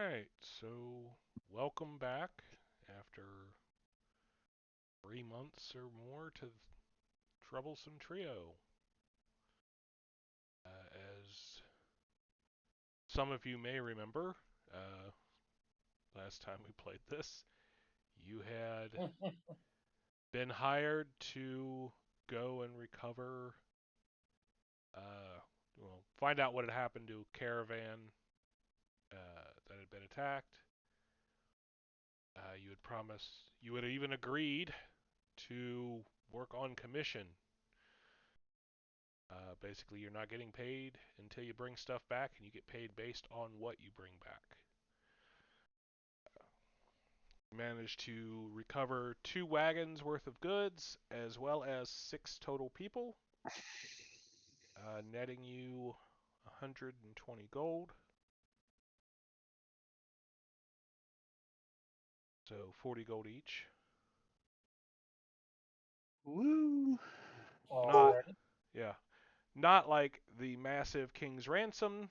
Alright, so welcome back after 3 months or more to Troublesome Trio. As some of you may remember, uh, last time we played this, you had been hired to go and recover, uh, find out what had happened to a caravan that had been attacked. You had even agreed to work on commission. Basically, you're not getting paid until you bring stuff back, and you get paid based on what you bring back. You managed to recover 2 wagons worth of goods, as well as 6 total people, netting you 120 gold. So 40 gold each. Woo! Not, Alrighty. yeah, not like the massive King's Ransom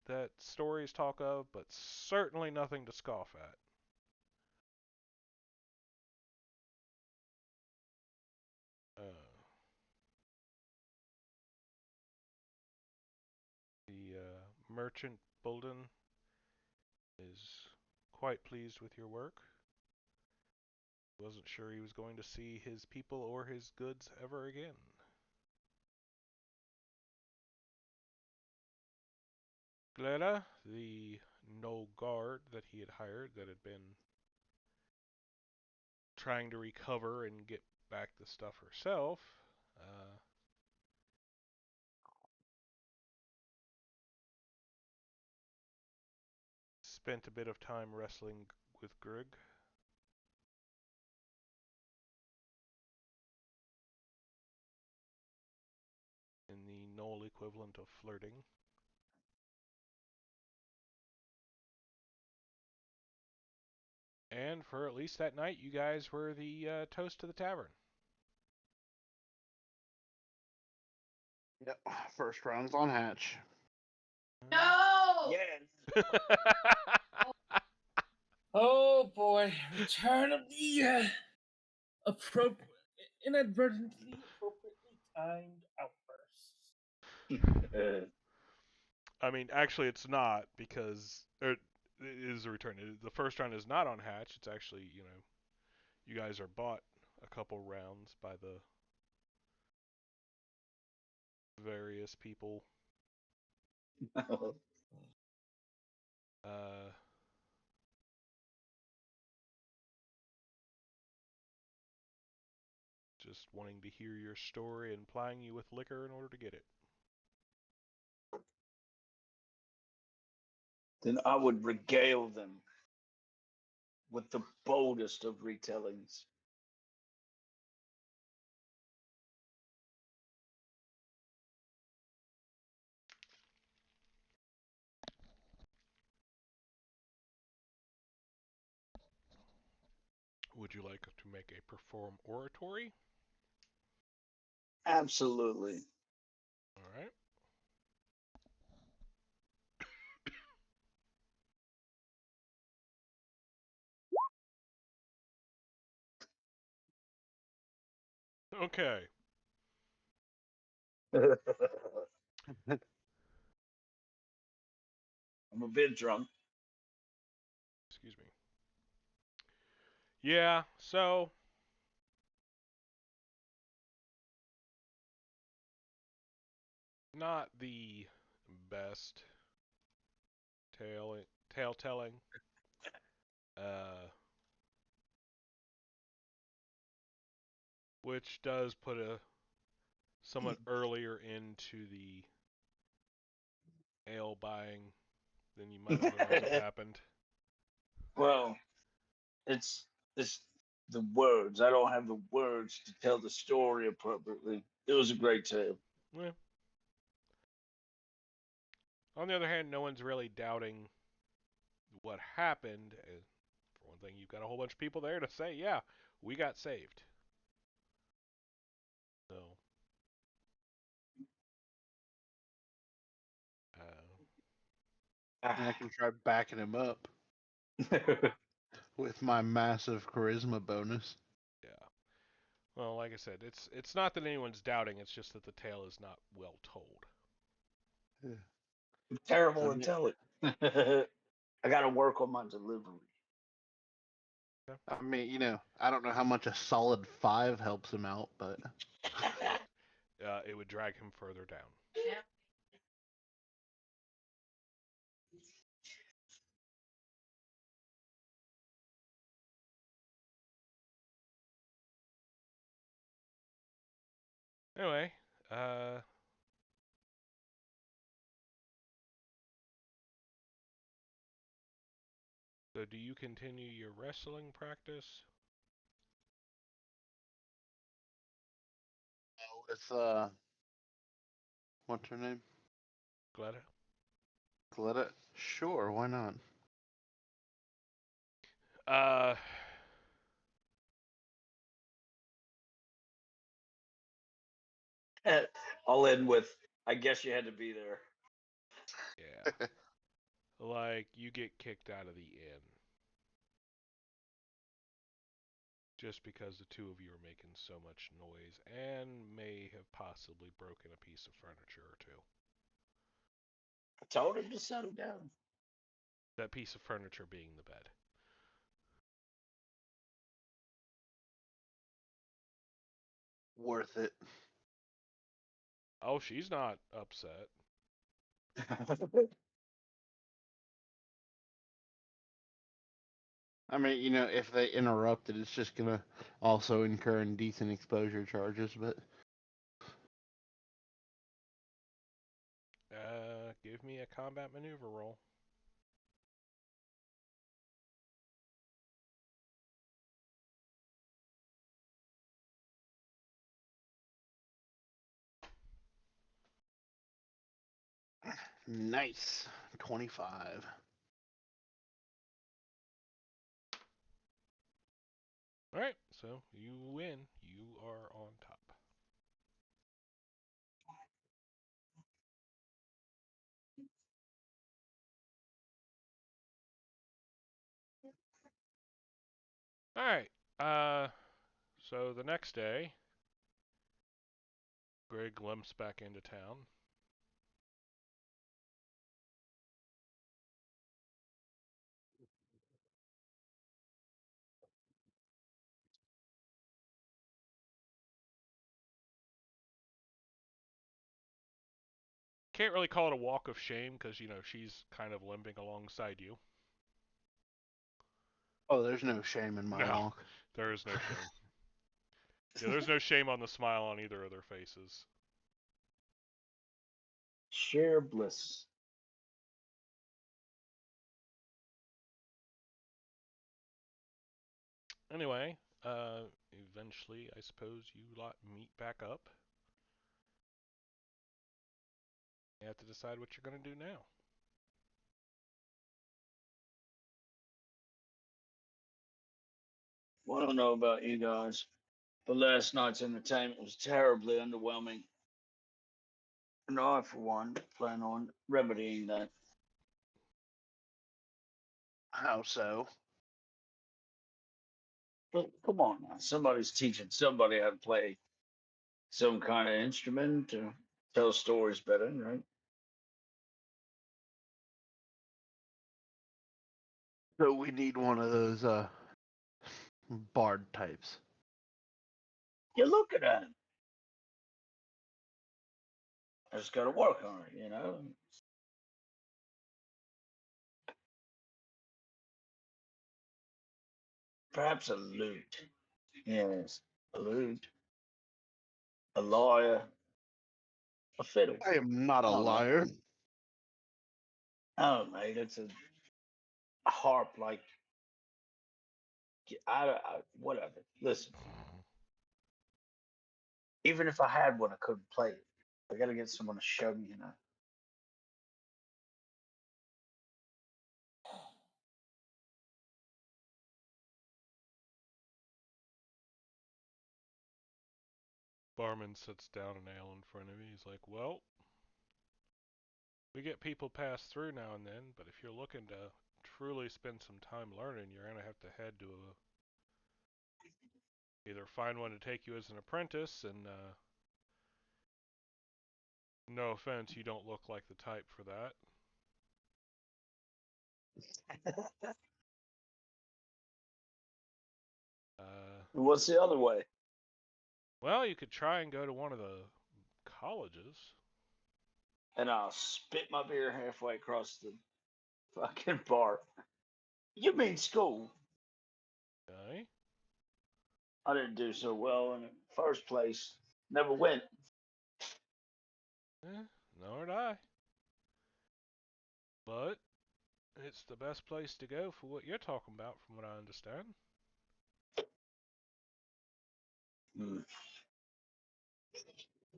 that stories talk of, but certainly nothing to scoff at. The merchant Bulden is quite pleased with your work. Wasn't sure he was going to see his people or his goods ever again. Gleda, the no guard that he had hired that had been trying to recover and get back the stuff herself, spent a bit of time wrestling with Grug. In the null equivalent of flirting. And for at least that night, you guys were the toast to the tavern. Yep. First round's on Hatch. No! Yes. Oh boy, return of the inadvertently appropriately timed outbursts. I mean, actually, it's not because it is a return. The first round is not on Hatch. It's actually, you guys are bought a couple rounds by the various people. Uh, just wanting to hear your story and plying you with liquor in order to get it. Then I would regale them with the boldest of retellings. Would you like to make a perform oratory? Absolutely. All right. Okay. I'm a bit drunk. Excuse me. Yeah, so not the best tale telling. Uh, which does put a somewhat earlier into the ale buying than you might otherwise have happened. Well, it's the words. I don't have the words to tell the story appropriately. It was a great tale. Yeah. On the other hand, no one's really doubting what happened. For one thing, you've got a whole bunch of people there to say, yeah, we got saved. So, uh, And I can try backing him up. with my massive charisma bonus. Yeah. Well, like I said, it's not that anyone's doubting. It's just that the tale is not well told. Yeah. I'm terrible I at mean, telling. I got to work on my delivery. I don't know how much a solid 5 helps him out, but It would drag him further down. Anyway, so do you continue your wrestling practice? with what's her name? Gletta? Gletta? Sure, why not? Uh, I'll end with, I guess you had to be there. yeah. Like, you get kicked out of the inn. Just because the two of you are making so much noise and may have possibly broken a piece of furniture or two. I told him to settle down. That piece of furniture being the bed. Worth it. Oh, she's not upset. I mean, if they interrupt it, it's just gonna also incur indecent exposure charges, but Give me a combat maneuver roll. nice. 25. Alright, so you win. You are on top. Alright, so the next day, Greg limps back into town. Can't really call it a walk of shame because, she's kind of limping alongside you. Oh, there's no shame in my No, walk. there is no shame. Yeah, there's no shame on the smile on either of their faces. Share bliss. Anyway, eventually, I suppose you lot meet back up. You have to decide what you're going to do now. Well, I don't know about you guys, but last night's entertainment was terribly underwhelming. And I, for one, plan on remedying that. How so? But come on now, somebody's teaching somebody how to play some kind of instrument or tell stories better, right? So we need one of those bard types. You're looking at him. I just got to work on it. Perhaps a lute. Yes, a lute, a lyre, a fiddle. I am not a I don't know. liar. I don't know. It's a harp, like whatever. Listen, even if I had one, I couldn't play it. I got to get someone to show me. Barman sits down an ale in front of me. He's like, well, we get people pass through now and then, but if you're looking to truly spend some time learning, you're going to have to head to either find one to take you as an apprentice, and no offense, you don't look like the type for that. What's the other way? Well, you could try and go to one of the colleges. And I'll spit my beer halfway across the fucking bar. You mean school? Okay. I didn't do so well in the first place. Never went. Nor did I. But it's the best place to go for what you're talking about, from what I understand.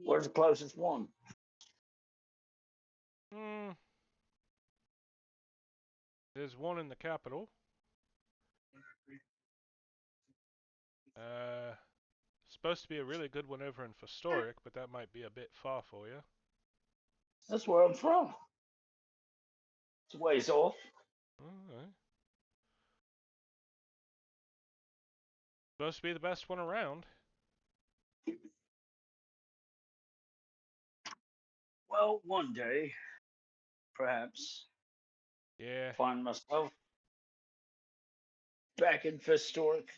Where's the closest one? There's one in the capital. Supposed to be a really good one over in Historic, but that might be a bit far for you. That's where I'm from. It's a ways off. Okay. Supposed to be the best one around. Well, one day, perhaps, Yeah. find myself back in Historic,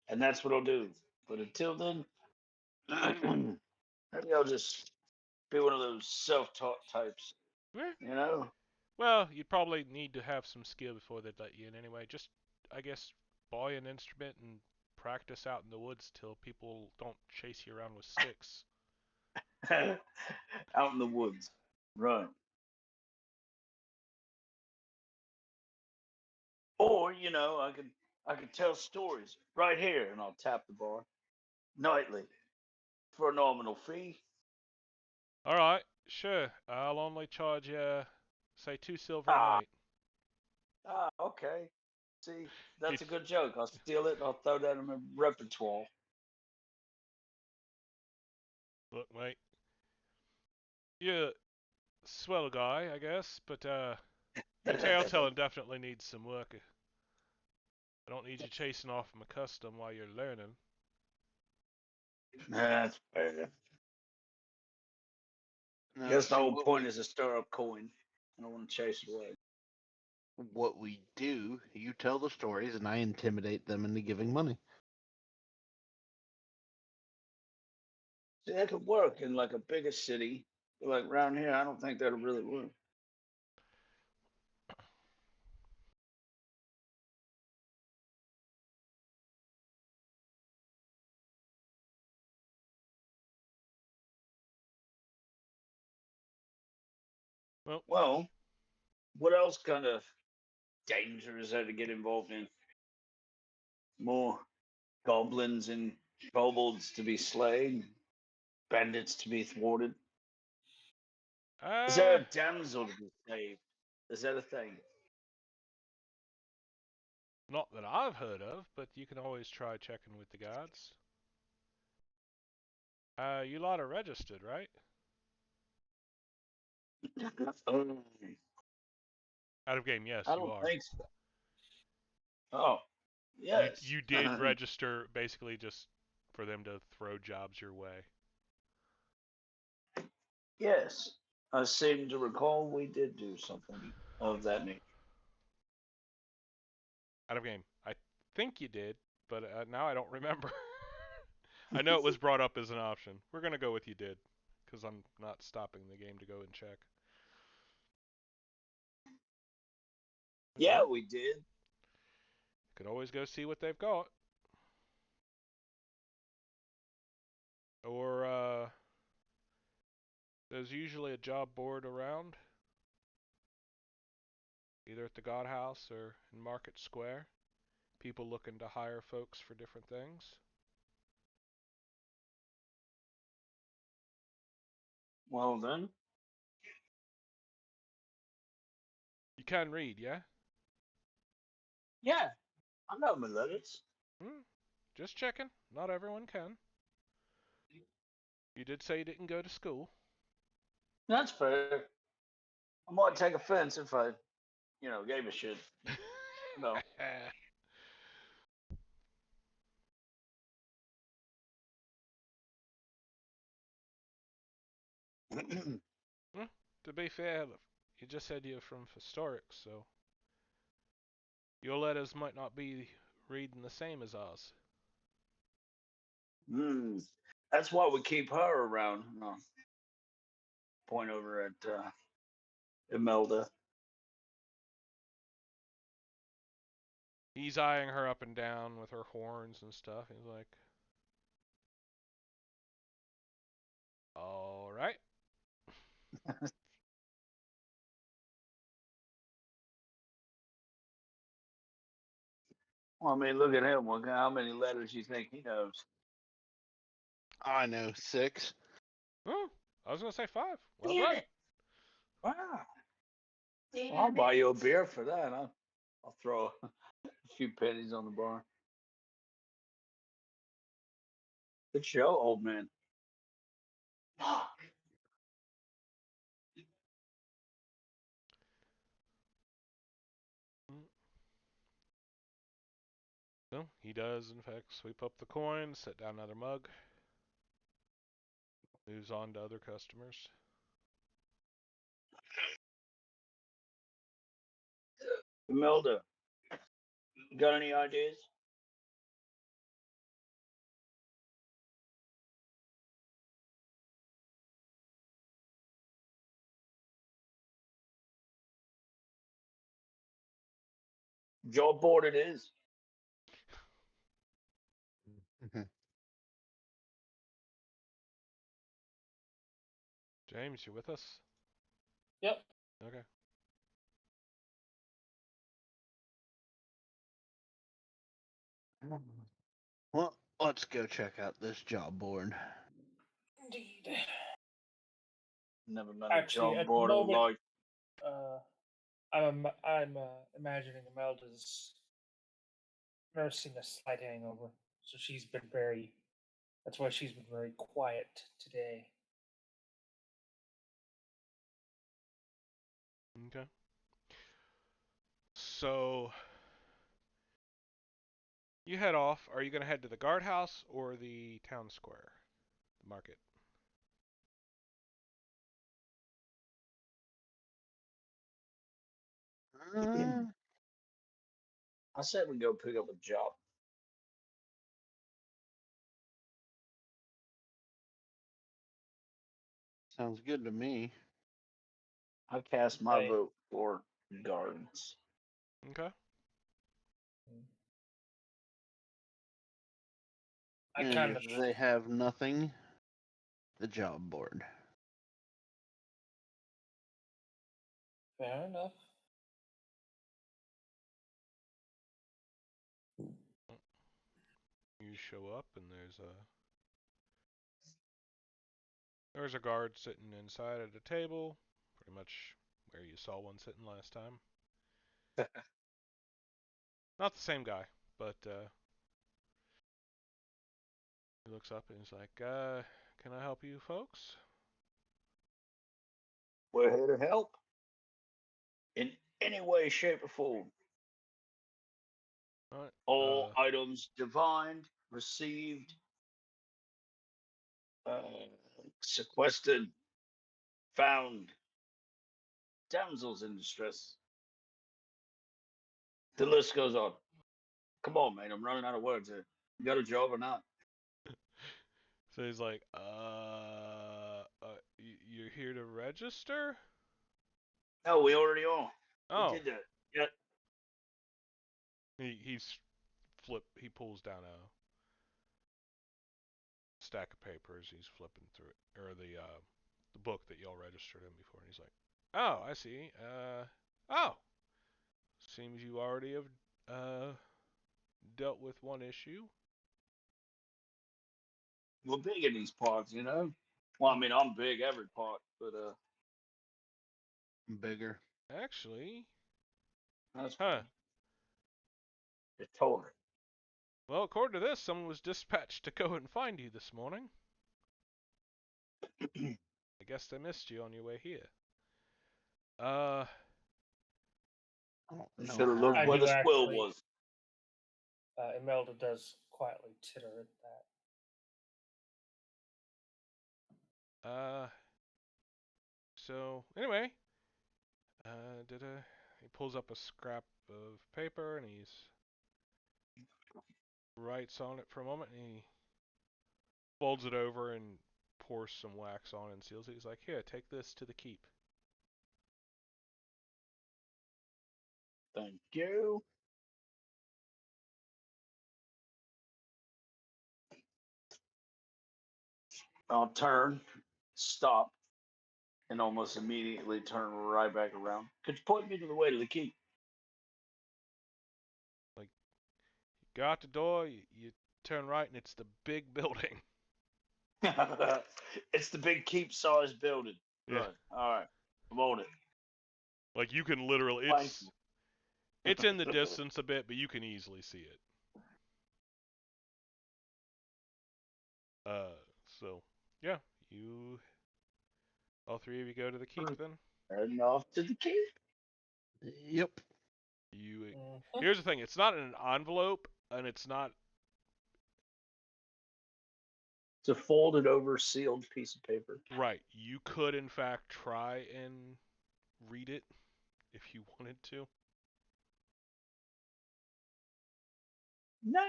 and that's what I'll do. But until then, maybe I'll just be one of those self-taught types. Eh. You know? Well, you'd probably need to have some skill before they'd let you in anyway. Just, I guess, buy an instrument and practice out in the woods till people don't chase you around with sticks. Out in the woods. Right. Or, I could tell stories right here, and I'll tap the bar nightly for a nominal fee. All right, sure. I'll only charge you, say, 2 silver a Ah, night. Okay. See, that's a good joke. I'll steal it and I'll throw that in my repertoire. Look, mate, you're a swell guy, I guess, but your tale telling definitely needs some work. I don't need you chasing off my custom while you're learning. That's fair. No, Guess the see, whole point is to stir up coin. I don't want to chase it away. what we do, you tell the stories, and I intimidate them into giving money. See, that could work in like a bigger city. But like around here, I don't think that'll really work. Well, what else kind of danger is there to get involved in? More goblins and kobolds to be slain, bandits to be thwarted. Is there a damsel to be saved? Is that a thing? Not that I've heard of, but you can always try checking with the guards. You lot are registered, right? Out of game, yes, I you don't are. think so. Oh, yes. You did register basically just for them to throw jobs your way. Yes. I seem to recall we did do something of that nature. Out of game. I think you did, but now I don't remember. I know it was brought up as an option. We're going to go with you did, because I'm not stopping the game to go and check. Yeah, we did. You can always go see what they've got. Or, there's usually a job board around, either at the God House or in Market Square. People looking to hire folks for different things. Well, then. You can read, yeah? Yeah, I know my letters. Just checking. Not everyone can. You did say you didn't go to school. That's fair. I might take offense if I gave a shit. No. Well, to be fair, you just said you're from historic, so your letters might not be reading the same as ours. That's why we keep her around. No. Point over at Imelda. He's eyeing her up and down with her horns and stuff. He's like, all right. Well, I mean, look at him. How many letters do you think he knows? I know 6. Oh, I was going to say 5. Well Damn done. it. Wow. Well, I'll buy you a beer for that. I'll throw a few pennies on the bar. Good show, old man. So he does, in fact, sweep up the coin, set down another mug, moves on to other customers. Imelda, got any ideas? Job board it is. James, you with us? Yep. Okay. Well, let's go check out this job board. Indeed. Never met Actually, a job at the board of moment, life. I'm imagining Imelda's nursing a slight hangover, so she's been very. That's why she's been very quiet today. Okay. So you head off. Are you going to head to the guardhouse or the town square, the market? I said we go pick up a job. Sounds good to me. I cast my Hey. vote for gardens. Okay. I And kind if of they have nothing, the job board. fair enough. You show up and there's a guard sitting inside at a table, pretty much where you saw one sitting last time. Not the same guy, but he looks up and he's like, can I help you folks? We're here to help in any way, shape, or form. All right. All items divined, received, sequestered, found, damsels in distress. The list goes on. Come on, man. I'm running out of words here. You got a job or not? So he's like, you're here to register? No, we already are. We Oh. did that. Yeah. He pulls down a stack of papers. He's flipping through it, or the book that y'all registered in before, and he's like, oh, I see. Oh, seems you already have dealt with one issue. We're big in these parts, you know? Well, I mean, I'm big every part, but Bigger. Actually, that's huh. it's totally. Well, according to this, someone was dispatched to go and find you this morning. I guess they missed you on your way here. Should have looked I where do the squill actually. was. Imelda does quietly titter at that. So anyway, he pulls up a scrap of paper and he's writes on it for a moment and he folds it over and pours some wax on and seals it. He's like, "Here, take this to the keep." Thank you. I'll turn, stop, and almost immediately turn right back around. Could you point me to the way to the keep? Like, you go out the door, you turn right, and it's the big building. It's the big keep-sized building. Yeah. Good. All right. I'm on it. Like, you can literally, Thank you. it's in the distance a bit, but you can easily see it. So, yeah, all three of you go to the keep then? Heading off to the keep. Yep. Here's the thing, it's not in an envelope, and it's not... It's a folded over sealed piece of paper. Right, you could in fact try and read it if you wanted to. Nah.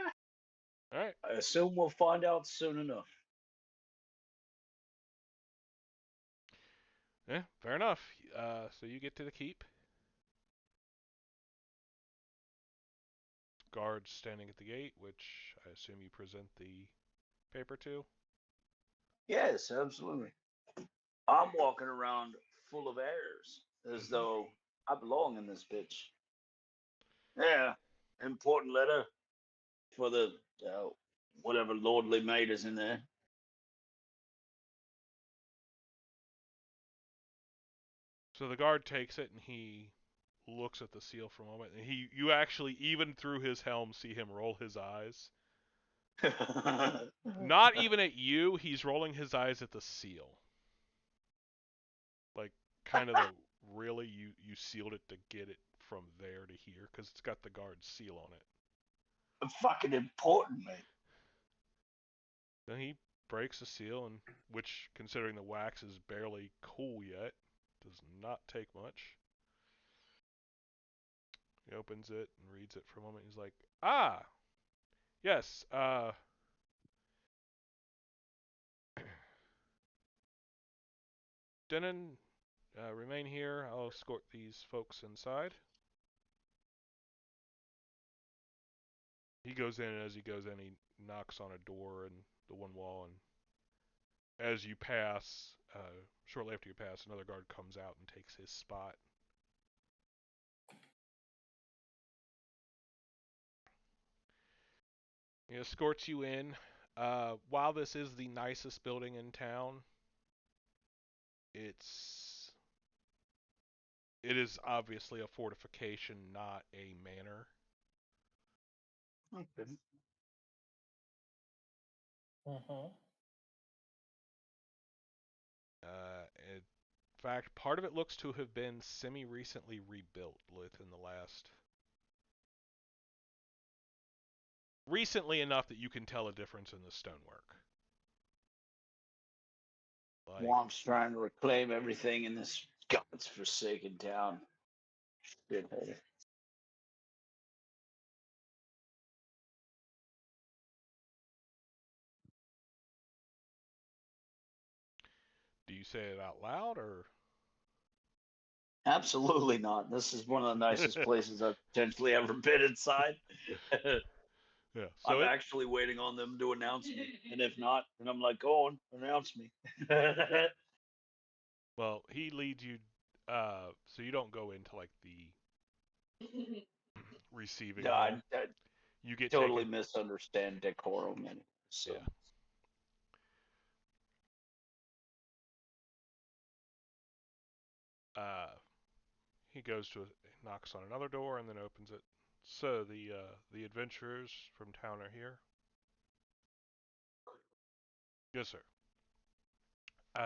Alright. I assume we'll find out soon enough. Yeah, fair enough. So you get to the keep. Guards standing at the gate, which I assume you present the paper to. Yes, absolutely. I'm walking around full of airs, as though I belong in this bitch. Yeah, important letter for the whatever lordly maid is in there. So the guard takes it and he looks at the seal for a moment, and you actually, even through his helm, see him roll his eyes. Not even at you, he's rolling his eyes at the seal. Like, kind of the, really, you sealed it to get it from there to here, because it's got the guard's seal on it. Fucking important, mate. Then he breaks the seal, and which, considering the wax is barely cool yet, does not take much. He opens it and reads it for a moment. He's like, "Ah, yes, Denon, remain here. I'll escort these folks inside." He goes in, and as he goes in, he knocks on a door in the one wall, and as you pass, shortly after you pass, another guard comes out and takes his spot. He escorts you in. While this is the nicest building in town, it is obviously a fortification, not a manor. Okay. In fact, part of it looks to have been semi-recently rebuilt within the last... recently enough that you can tell a difference in the stonework. Like, Womp's trying to reclaim everything in this God's forsaken town. Shithead. do you say it out loud, or... Absolutely not. This is one of the nicest places I've potentially ever been inside. Yeah, so I'm actually waiting on them to announce me. And if not, then I'm like, go on, announce me. well, he leads you, so you don't go into, like, the receiving No, hall. I You get totally taken... misunderstand decorum. And so. Yeah. He knocks on another door and then opens it. So, the adventurers from town are here? Yes, sir.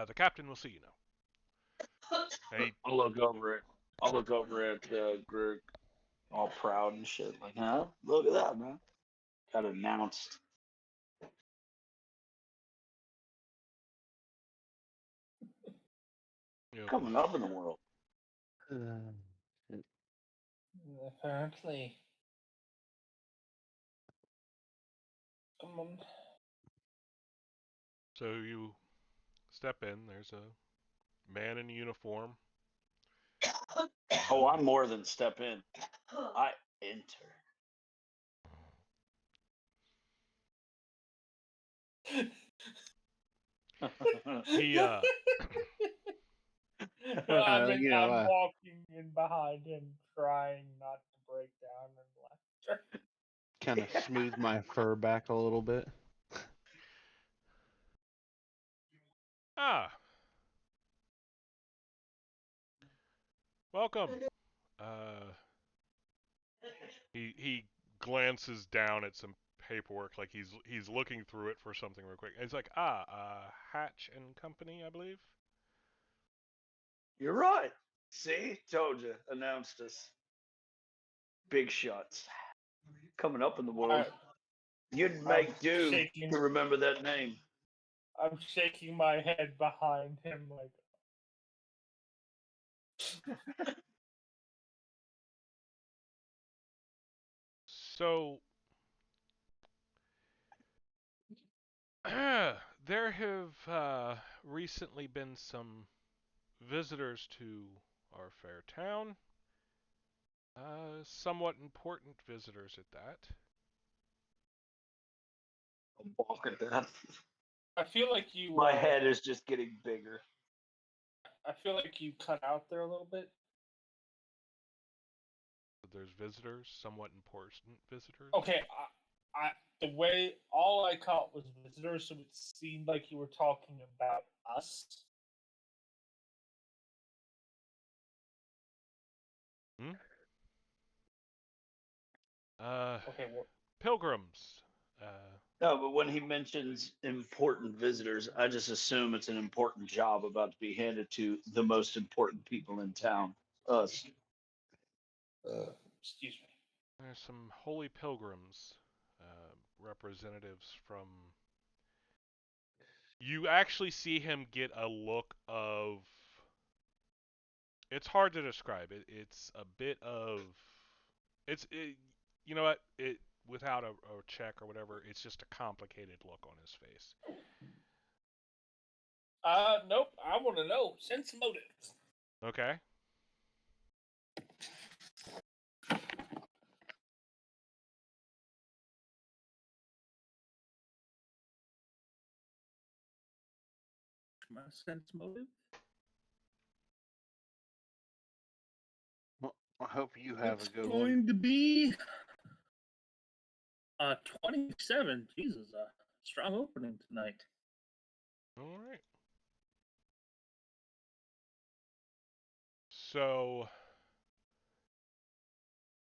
The captain will see you now. I'll look over it. I'll look over at Greg. all proud and shit. Like, huh? Look at that, man. Got announced. Yep. Coming up in the world. Apparently. Someone. So you step in. There's a man in uniform. Oh, I'm more than step in. I enter. He I'm walking in behind him, trying not to break down in laughter. Kind of smooth my fur back a little bit. Welcome. He glances down at some paperwork, like he's looking through it for something real quick. And he's like, Hatch and Company, I believe. You're right. See, told you. Announced us. Big shots coming up in the world. You'd make do to remember that name. I'm shaking my head behind him like. So there have recently been some visitors to our fair town. Somewhat important visitors at that. I'm balking at that. I feel like you. My head is just getting bigger. I feel like you cut out there a little bit. There's visitors, somewhat important visitors. Okay, the way all I caught was visitors, so it seemed like you were talking about us. Okay, well, pilgrims. No, but when he mentions important visitors, I just assume it's an important job about to be handed to the most important people in town. Us. Excuse me. There's some holy pilgrims, representatives from. You actually see him get a look of. It's hard to describe it. It's a bit of. You know what? Without a check or whatever, it's just a complicated look on his face. Nope. I want to know. Sense motives. Okay. My sense motive? Well, I hope you have it's a good one. It's going to be 27. Jesus, strong opening tonight. All right. So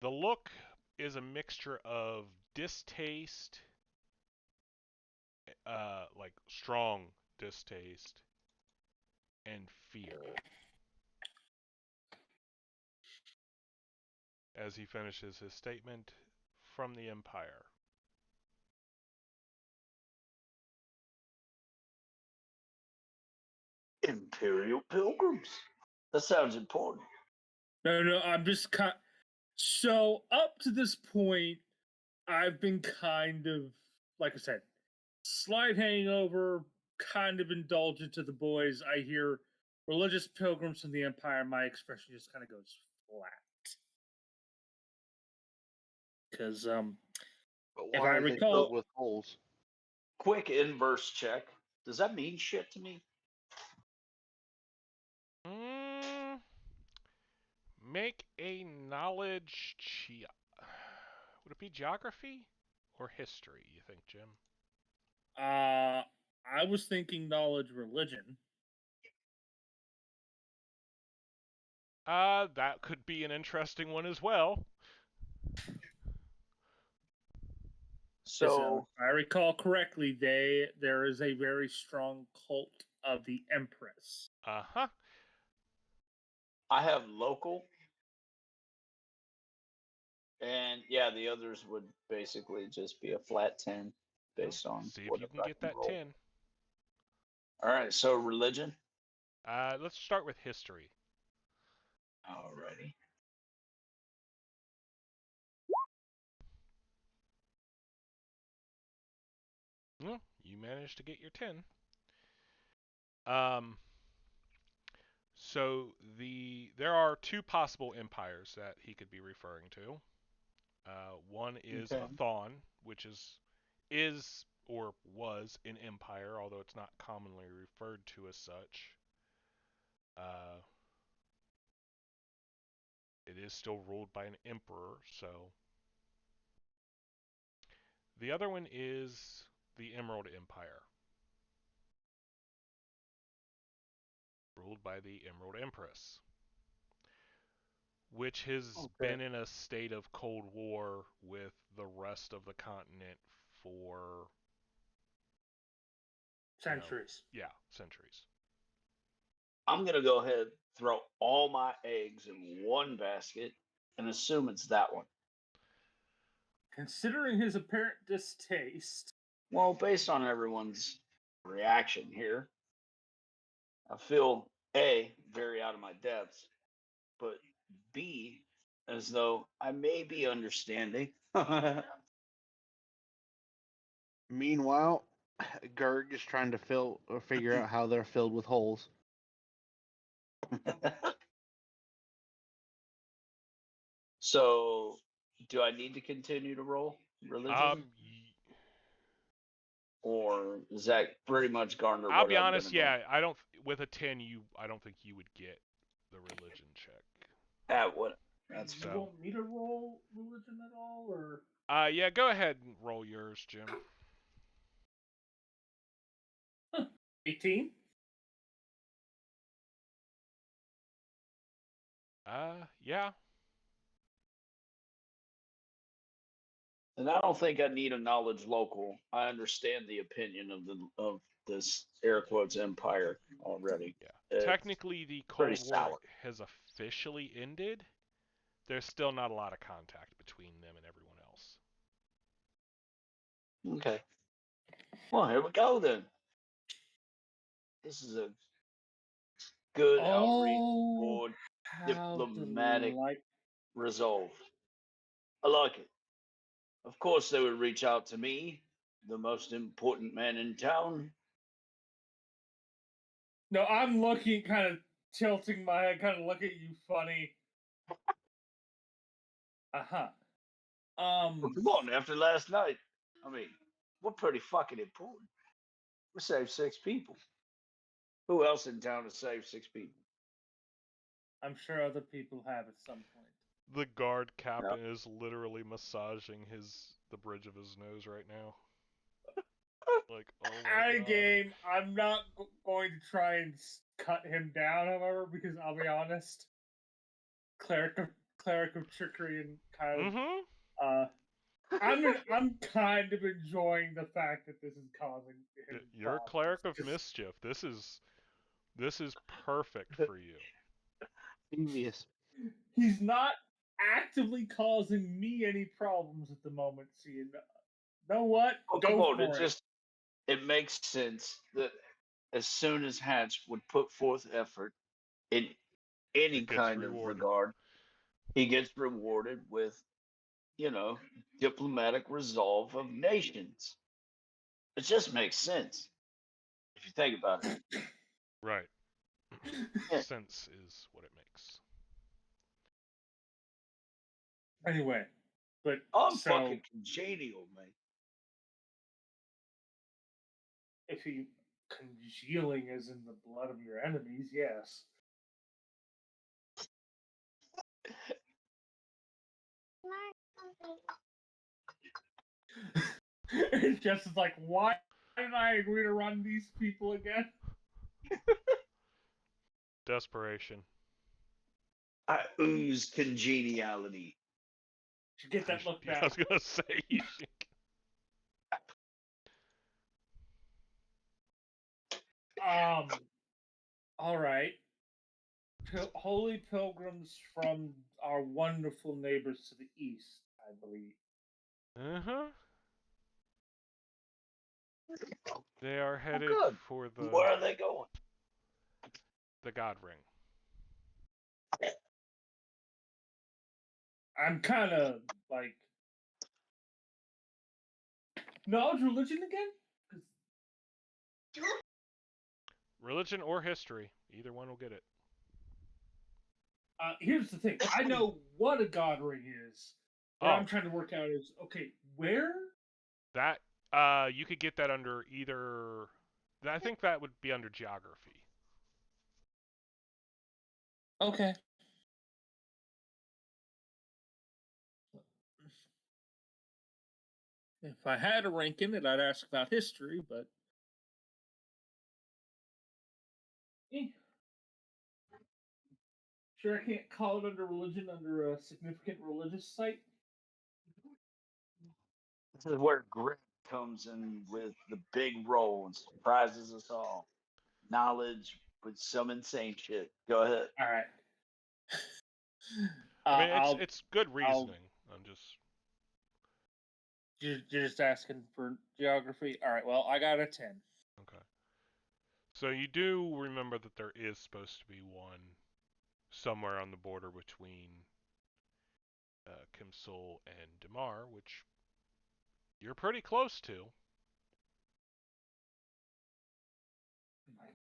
the look is a mixture of distaste, like strong distaste, and fear. As he finishes his statement from the Empire. Imperial pilgrims. That sounds important. No, I'm just so up to this point, I've been kind of, like I said, slight hangover, kind of indulgent to the boys. I hear religious pilgrims from the Empire. My expression just kind of goes flat. Because but if why I are they recall, filled with holes? Quick inverse check. Does that mean shit to me? Make a knowledge. Would it be geography or history? You think, Jim? I was thinking knowledge religion. That could be an interesting one as well. So, if I recall correctly, there is a very strong cult of the Empress. Uh-huh. I have local. And yeah, the others would basically just be a flat 10 based on See if you whatever can I get that roll. 10. All right, so religion. Let's start with history. Alrighty. Well, you managed to get your 10. So there are two possible empires that he could be referring to. One is Okay. Athon, which is or was an empire, although it's not commonly referred to as such. It is still ruled by an emperor, so. The other one is the Emerald Empire, ruled by the Emerald Empress, which has been in a state of Cold War with the rest of the continent for Centuries. centuries. I'm going to go ahead, throw all my eggs in one basket, and assume it's that one. Considering his apparent distaste. Well, based on everyone's reaction here, I feel A, very out of my depths, but B, as though I may be understanding. Meanwhile, Gerg is trying to figure out how they're filled with holes. So, do I need to continue to roll religion? Or is that pretty much garner I'll what be I'm honest, gonna I don't. With a 10, I don't think you would get the religion check. what? That's You want me to roll religion at all, or? Yeah, go ahead and roll yours, Jim. 18? Yeah. And I don't think I need a knowledge local. I understand the opinion of this air quotes empire already. Yeah. It's Technically, the pretty Cold War sour. has officially ended. There's still not a lot of contact between them and everyone else. Okay. Well, here we go then. This is a good outreach board, diplomatic resolve. I like it. Of course, they would reach out to me, the most important man in town. No, I'm looking, kind of tilting my head, kind of look at you funny. Well, come on, after last night, I mean, we're pretty fucking important. We saved 6 people. Who else in town has saved 6 people? I'm sure other people have at some point. The guard captain is literally massaging the bridge of his nose right now. Like, oh my god. Game. I'm not going to try and cut him down, however, because I'll be honest, cleric of trickery and kind of. I'm kind of enjoying the fact that this is causing him. You're a cleric of mischief. This is perfect for you. Devious. He's not actively causing me any problems at the moment. So you know what? Oh, come on! It makes sense that as soon as Hatch would put forth effort in any kind of regard, he gets rewarded with, diplomatic resolve of nations. It just makes sense if you think about it. Right. Sense is what it makes. Anyway, but I'm fucking congenial, man. If he congealing is in the blood of your enemies, yes. It's just like, why did I agree to run these people again? Desperation. I ooze congeniality. Should get that look back. I was gonna say you should. All right. Holy pilgrims from our wonderful neighbors to the east. I believe. Uh-huh. They are headed good. for Where are they going? the God Ring. I'm kind of like knowledge religion again. 'Cause Religion or history, either one will get it. here's the thing: I know what a god ring is. What I'm Oh, trying to work out is okay. Where? that you could get that under either. I think that would be under geography. Okay. If I had a rank in it, I'd ask about history, but sure, I can't call it under religion under a significant religious site. This is where Grit comes in with the big role and surprises us all. Knowledge with some insane shit. Go ahead. All right. I mean, I'll it's good reasoning. I'm just you're just asking for geography. All right. Well, I got a 10. okay. So you do remember that there is supposed to be one somewhere on the border between Kimsul and Damar, which you're pretty close to.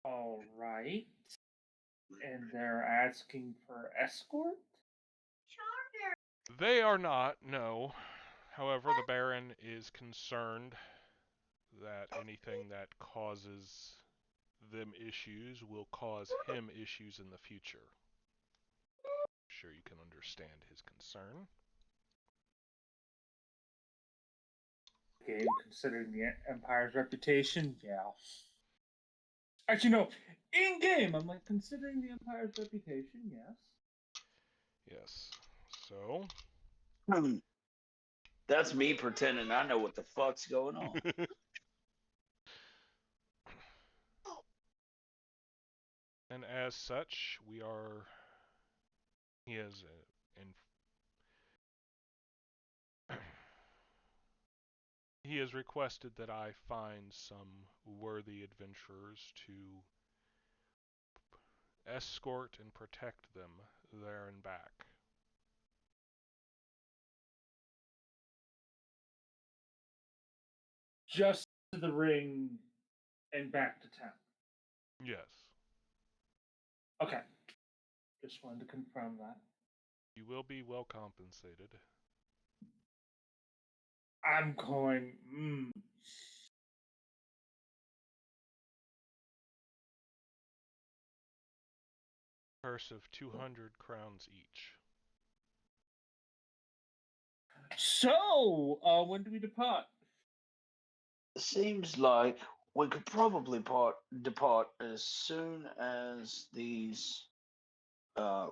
All right. And they're asking for escort? They are not, no. However, the Baron is concerned that anything that causes them issues will cause him issues in the future. I'm sure you can understand his concern. Game, considering the Empire's reputation, yeah. Actually, no. In game, I'm like, considering the Empire's reputation, yes. Yes. So. That's me pretending I know what the fuck's going on. And as such, we are. He has he has requested that I find some worthy adventurers to escort and protect them there and back. Just to the ring and back to town. Yes. Okay. Just wanted to confirm that. You will be well compensated. I'm going, Purse of 200 crowns each. So, when do we depart? Seems like we could probably depart as soon as these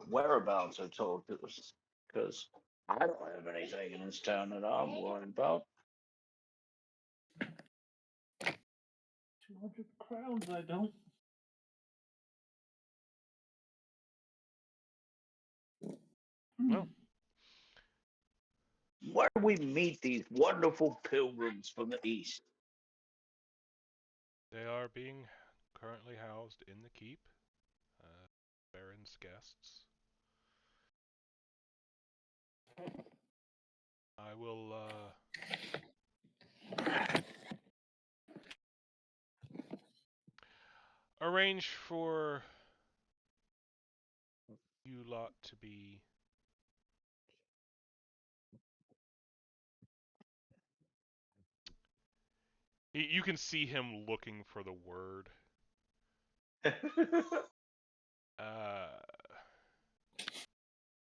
whereabouts are told to us. Because I don't have anything in this town that I'm worried about. 200 crowns, I don't. Well, Where do we meet these wonderful pilgrims from the east? they are being currently housed in the keep. Baron's guests. I will arrange for you lot to be you can see him looking for the word.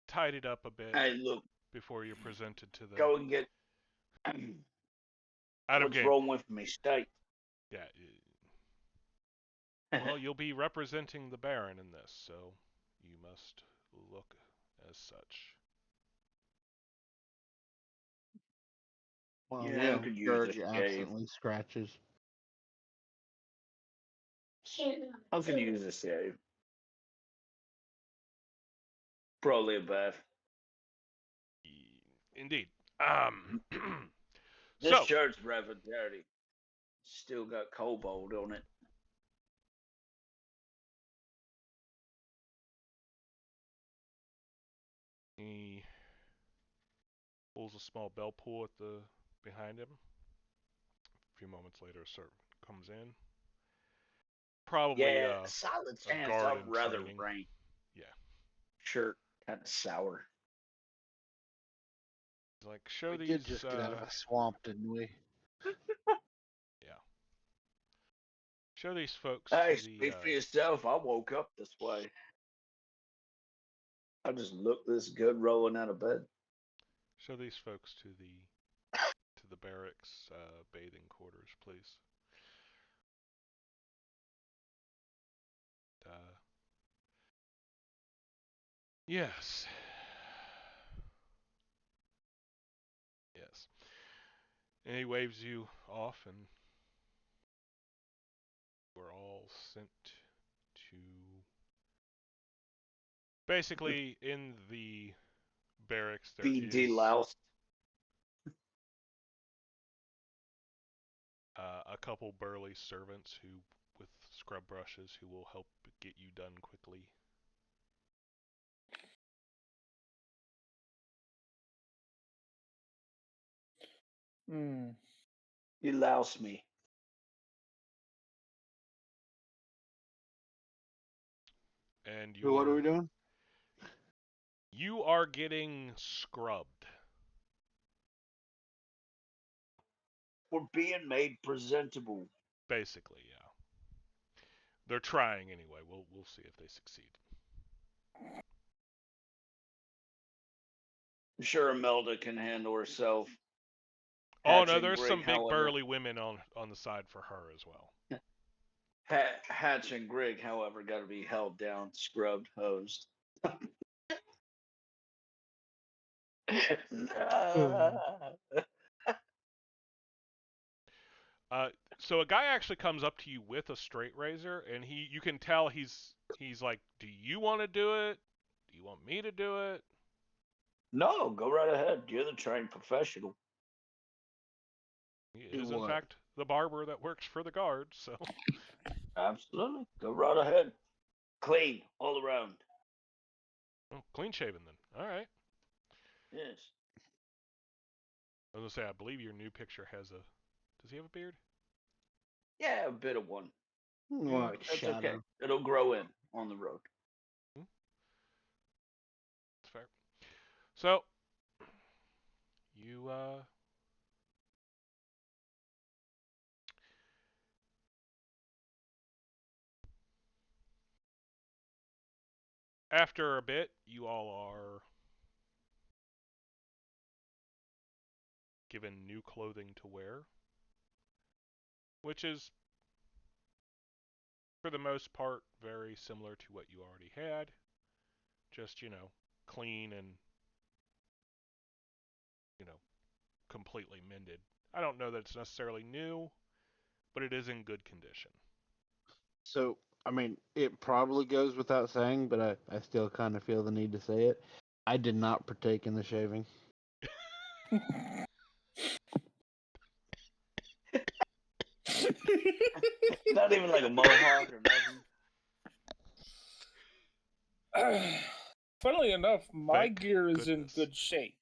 Tidied up a bit Hey, look, before you're presented to them. go and get Out of what's game. wrong with me, steak. Yeah. Well, you'll be representing the Baron in this, so you must look as such. Well, Yeah, I could use George this game. absently scratches. I could use this game. Probably a bath. Indeed. This So, shirt's rather dirty. Still got kobold on it. he pulls a small bell pull behind him. A few moments later, a servant comes in. Probably Yeah, solid a chance guard I'd in rather training. rain. Yeah. Shirt kind of sour. He's like, show We these. did just get out of a swamp, didn't we? Yeah. Show these folks Hey, to the. speak for yourself. I woke up this way. I just looked this good rolling out of bed. Show these folks to the barracks bathing quarters, please. Yes. Yes. And he waves you off, and we're all sent to. Basically, in the barracks, there Be is deloused. a couple burly servants with scrub brushes, who will help get you done quickly. You louse me. And So what are we doing? You are getting scrubbed. We're being made presentable. Basically, yeah. They're trying anyway. We'll see if they succeed. I'm sure Imelda can handle herself. Oh Hatch no, and there's Grig, some big however, burly women on the side for her as well. Hatch and Grig, however, got to be held down, scrubbed, hosed. So a guy actually comes up to you with a straight razor, and you can tell he's like, do you want to do it? Do you want me to do it? No, go right ahead. You're the trained professional. He Do is in what? fact the barber that works for the guards, so. Absolutely. Go right ahead. Clean all around. Oh, clean shaven then. All right. Yes. I was gonna say, I believe your new picture has a. Does he have a beard? Yeah, a bit of one. Like That's shadow. okay. It'll grow in on the road. That's fair. So, you after a bit, you all are given new clothing to wear, which is, for the most part, very similar to what you already had. Just, clean and, completely mended. I don't know that it's necessarily new, but it is in good condition. So, I mean, it probably goes without saying, but I still kind of feel the need to say it. I did not partake in the shaving. Not even like a mohawk or nothing. Funnily enough, my Thank gear is in goodness. good shape.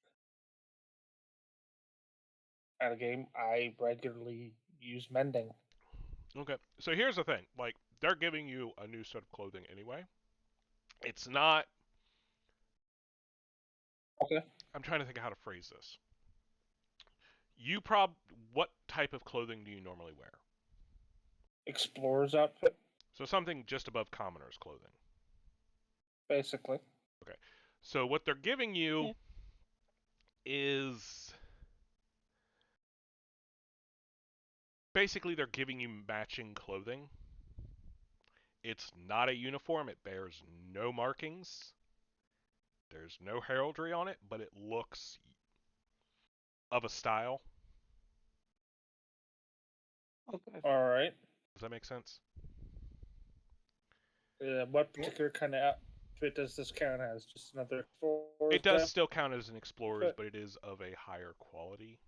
At a game, I regularly use mending. Okay, so here's the thing. Like, they're giving you a new set of clothing anyway. It's not... Okay. I'm trying to think of how to phrase this. What type of clothing do you normally wear? Explorer's outfit, So something just above commoner's clothing. basically. Okay. So what they're giving you is... Basically, they're giving you matching clothing. It's not a uniform. It bears no markings. There's no heraldry on it, but it looks of a style. Okay. All right. Does that make sense? What particular kind of but does this count as just another Explorer's It does deck? still count as an Explorer's, Okay. but it is of a higher quality.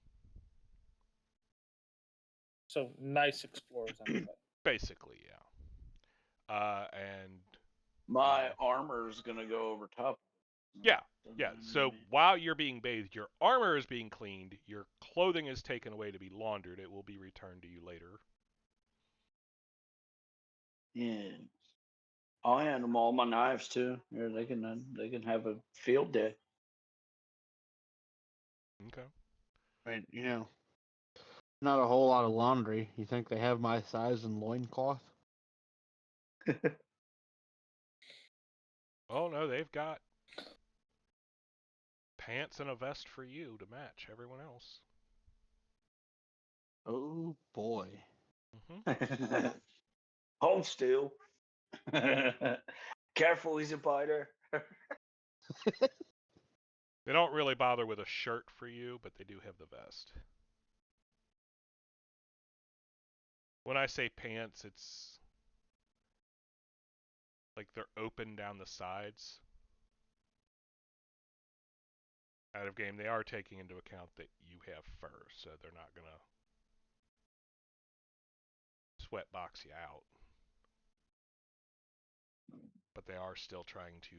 So nice Explorers anyway. Basically, yeah. And My armor's gonna go over top. yeah. So while you're being bathed, your armor is being cleaned, your clothing is taken away to be laundered. It will be returned to you later. Yeah. I'll hand them all my knives too. Here, they can have a field day. Okay. I mean, not a whole lot of laundry. You think they have my size and loincloth? Oh no, they've got pants and a vest for you to match everyone else. Oh boy. Mm-hmm. Hold still. Careful, he's a biter. They don't really bother with a shirt for you, but they do have the vest. When I say pants, it's like they're open down the sides. Out of game, they are taking into account that you have fur, so they're not going to sweat box you out. But they are still trying to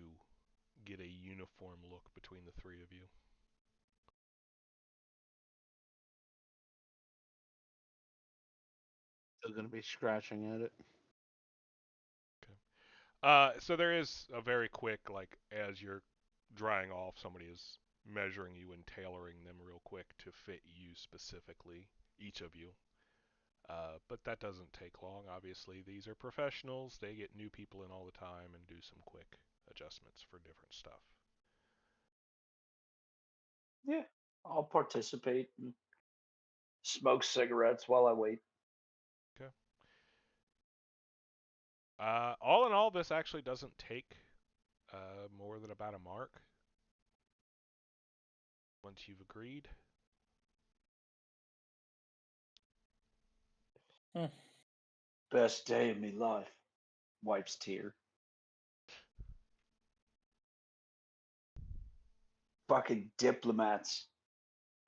get a uniform look between the three of you. Still gonna be scratching at it. So there is a very quick, like, as you're drying off, somebody is measuring you and tailoring them real quick to fit you specifically, each of you. But that doesn't take long, obviously. These are professionals. They get new people in all the time and do some quick adjustments for different stuff. Yeah, I'll participate and smoke cigarettes while I wait. Okay. All in all, this actually doesn't take more than about a mark once you've agreed. Best day of me life. Wipes tear. Fucking diplomats.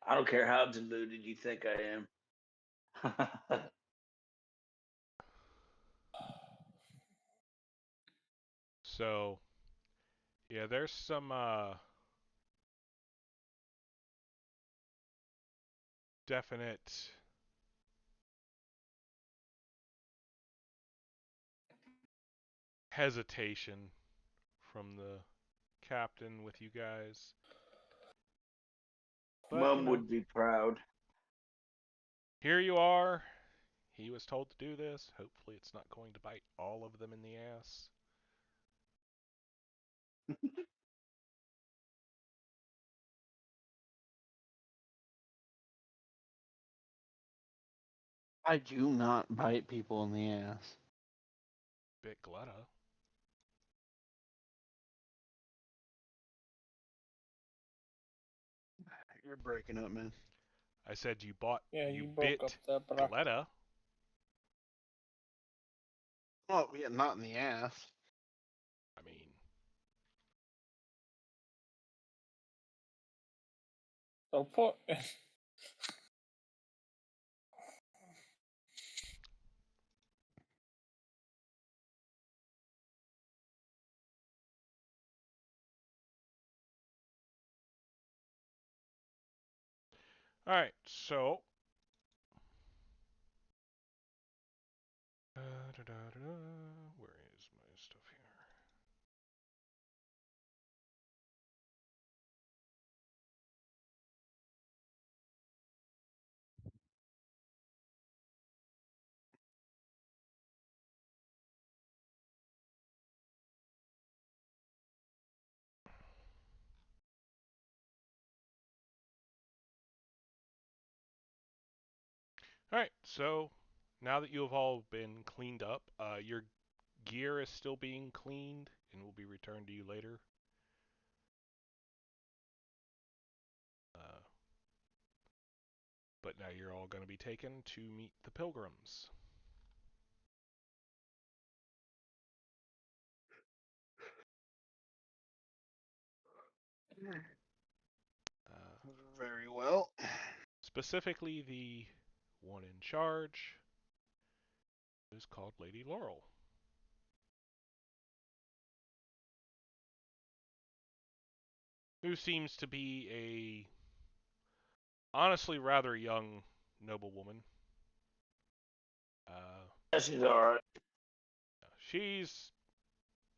I don't care how deluded you think I am. So, yeah, there's some definite hesitation from the captain with you guys. But, Mum would be proud. here you are. He was told to do this. Hopefully it's not going to bite all of them in the ass. I do not bite people in the ass. Bit glutta. You're breaking up, man. I said you broke up bit there, bro. gletta. Oh, yeah, not in the ass. I mean, So put. alright, so. Where is my stuff here? Alright, so now that you have all been cleaned up, your gear is still being cleaned and will be returned to you later. But now you're all going to be taken to meet the pilgrims. Very well. Specifically, the one in charge is called Lady Laurel. Who seems to be honestly rather young noblewoman. She's alright.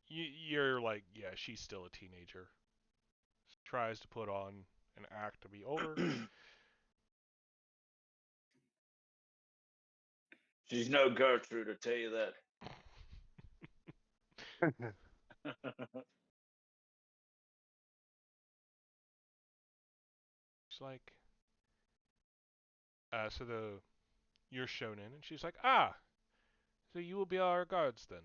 You're like, yeah, she's still a teenager. Tries to put on an act to be older. She's no Gertrude, to tell you that. She's like, you're shown in, and she's like, so you will be our guards then.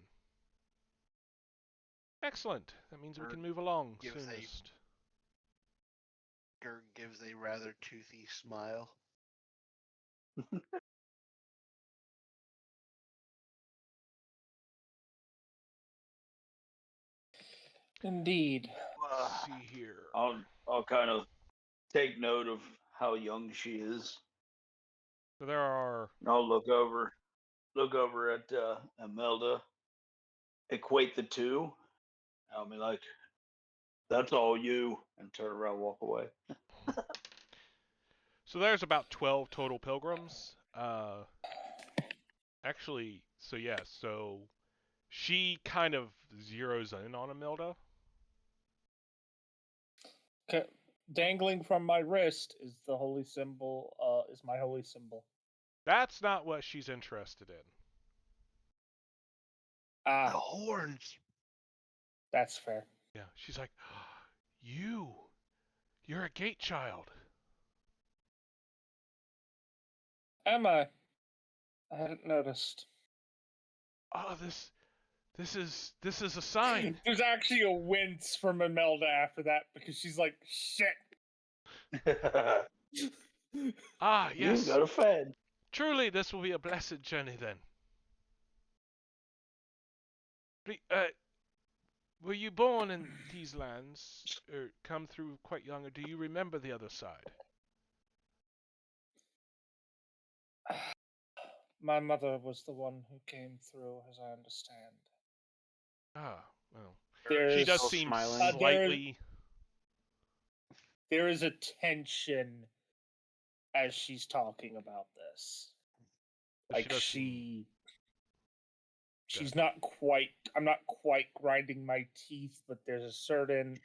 Excellent. That means we can move along soonest. Gerg gives a rather toothy smile. Indeed. See here. I'll kind of take note of how young she is. So there are. I'll look over at Imelda, equate the two. I'll be like, "That's all you," and turn around, walk away. So there's about 12 total pilgrims. Actually, so she kind of zeroes in on Imelda. Dangling from my wrist is the holy symbol. Is my holy symbol. That's not what she's interested in. The horns. That's fair. Yeah, she's like, you're a gate child. Am I? I hadn't noticed. Oh, this is a sign. There's actually a wince from Imelda after that because she's like, shit. Yes. You got a fan. Truly, this will be a blessed journey then. Were you born in these lands, or come through quite young, or do you remember the other side? My mother was the one who came through, as I understand. Well, There's she does seem slightly. There is a tension as she's talking about this. Like she's not quite. I'm not quite grinding my teeth, but there's a certain.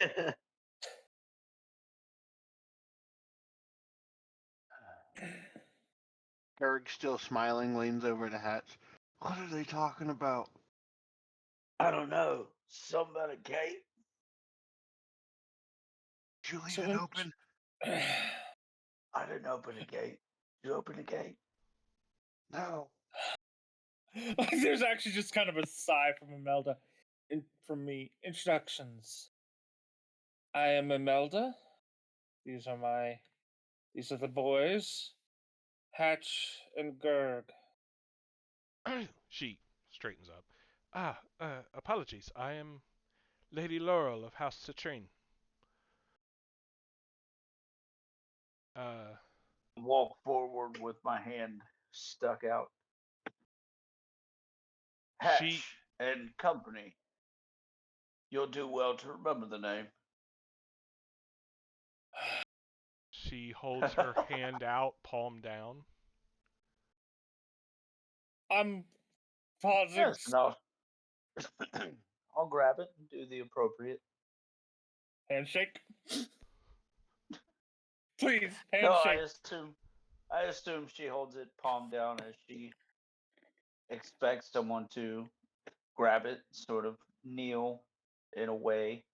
Gerg, still smiling, leans over to Hatch. What are they talking about? I don't know. Something about a gate. Did you leave it open? I didn't open the gate. You open the gate? No. There's actually just kind of a sigh from Imelda. From me. Introductions. I am Imelda. These are the boys. Hatch and Gerg. She straightens up. Apologies. I am Lady Laurel of House Citrine. Walk forward with my hand stuck out. Hatch and Company. You'll do well to remember the name. She holds her hand out, palm down. I'm pausing. Yes, no. I'll grab it and do the appropriate handshake. Please, handshake. No, I assume she holds it palm down as she expects someone to grab it, sort of kneel in a way.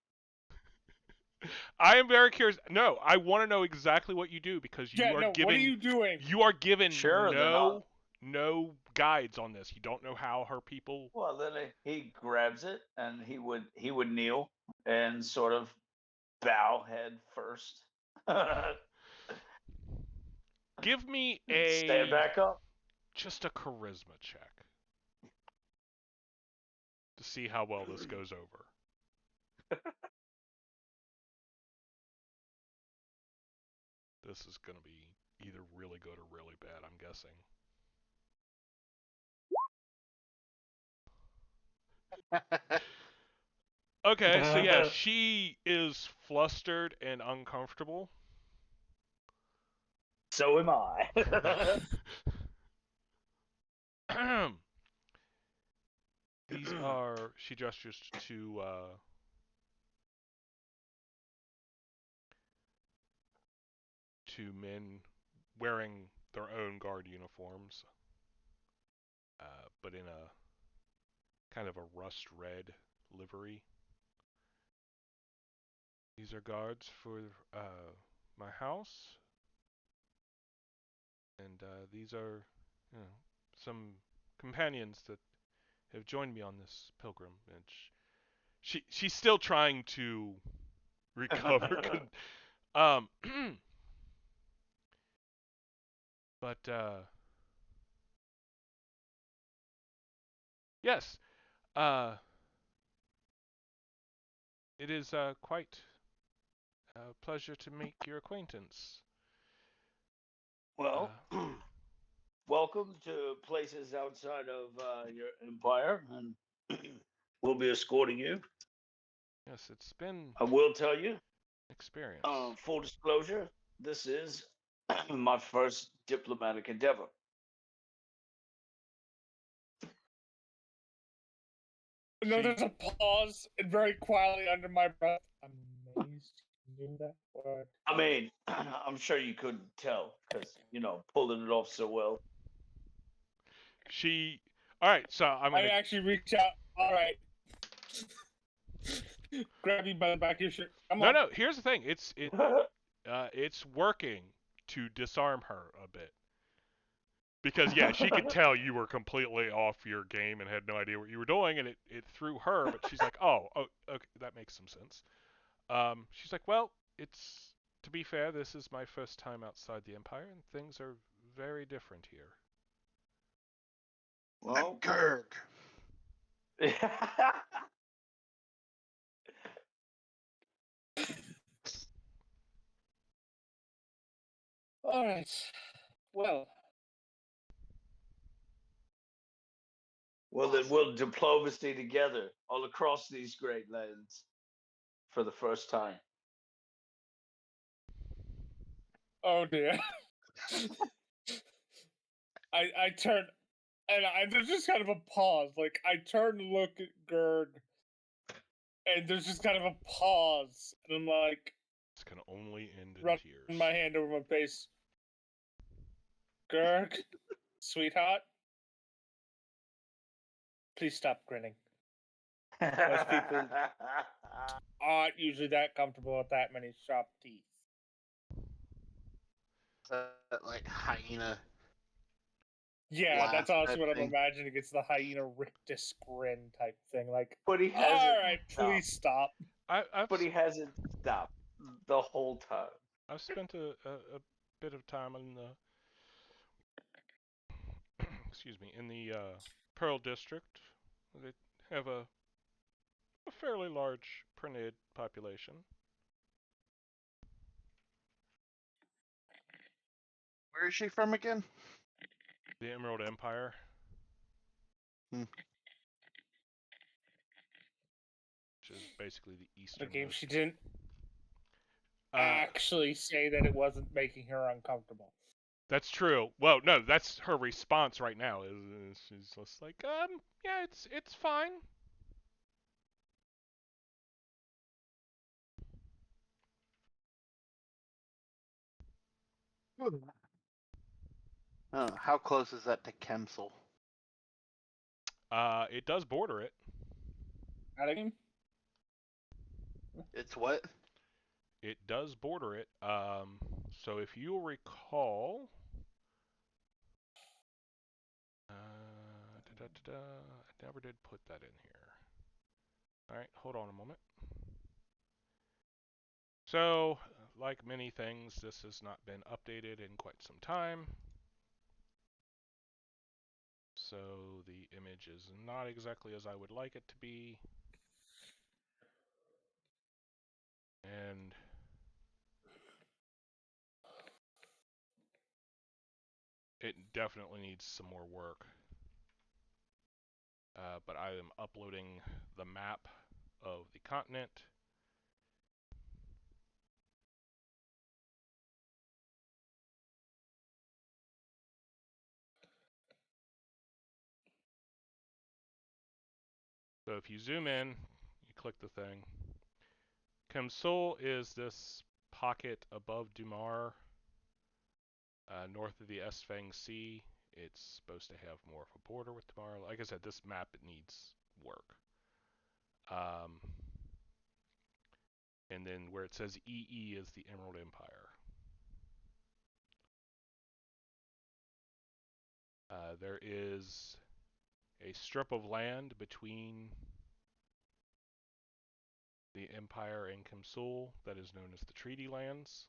I am very curious. No, I want to know exactly what you do because you are given. What are you doing? You are given Sure, no guides on this. You don't know how her people. Well, then he grabs it and he would kneel and sort of bow head first. Give me stand back up. Just a charisma check to see how well this goes over. This is going to be either really good or really bad, I'm guessing. Okay, so yeah, she is flustered and uncomfortable. So am I. These are, she gestures to men wearing their own guard uniforms, but in a kind of a rust red livery. These are guards for my house, and these are, some companions that have joined me on this pilgrimage. She's still trying to recover, um, but yes, it is quite a pleasure to make your acquaintance. Well, welcome to places outside of your empire, and we'll be escorting you. Yes, it's been I will tell you, experience. full disclosure, this is my first diplomatic endeavor. No, there's a pause, and very quietly under my breath, amazed you knew that word. I mean, I'm sure you couldn't tell because, pulling it off so well. All right, so I'm gonna. I actually reach out. All right. Grab you by the back of your shirt. Come on. No. Here's the thing. It's working to disarm her a bit. Because yeah, she could tell you were completely off your game and had no idea what you were doing, and it threw her. But she's like, oh, okay, that makes some sense. She's like, well, to be fair, this is my first time outside the Empire, and things are very different here. Well, Kirk. All right. Well, then we'll diplomacy together all across these great lands for the first time. oh dear. I turn, and there's just kind of a pause. Like, I turn to look at Gerg, and there's just kind of a pause, and I'm like, It's gonna only end in run tears. my hand over my face. Gerg, sweetheart, please stop grinning. Most people aren't usually that comfortable with that many sharp teeth. That like hyena. Yeah, Laugh that's honestly type what I'm thing. imagining. It's the hyena rictus grin type thing. Like, But he all hasn't. right, please stop. But he hasn't stopped the whole time. I've spent a bit of time in the excuse me, in the Pearl District. They have a fairly large Pernid population. Where is she from again? The Emerald Empire. Which is basically the eastern. The game she didn't actually say that it wasn't making her uncomfortable. That's true. Well, no, that's her response right now. Is she's just like, yeah, it's fine. How close is that to Kemsel? It does border it. It's what? It does border it. So if you'll recall, I never did put that in here. All right, hold on a moment. So, like many things, this has not been updated in quite some time. So the image is not exactly as I would like it to be. And It definitely needs some more work. But I am uploading the map of the continent. So if you zoom in, you click the thing. Kemsul is this pocket above Dumar, north of the Esfang Sea. It's supposed to have more of a border with Dumar. Like I said, this map it needs work. And then where it says EE is the Emerald Empire. There is a strip of land between the Empire and Kemsul that is known as the Treaty Lands.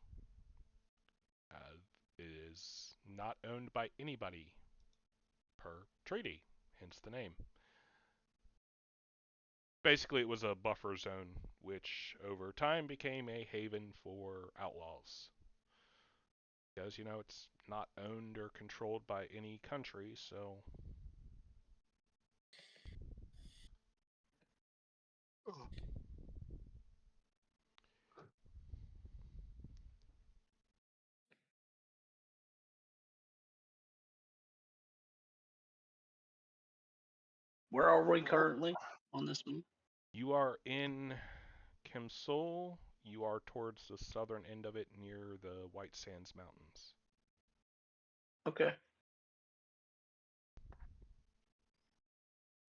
It is not owned by anybody per treaty, hence the name. Basically, it was a buffer zone, which over time became a haven for outlaws. Because, you know, it's not owned or controlled by any country, so... Where are we currently on this one? You are in Kemsul. You are towards the southern end of it near the White Sands Mountains. Okay.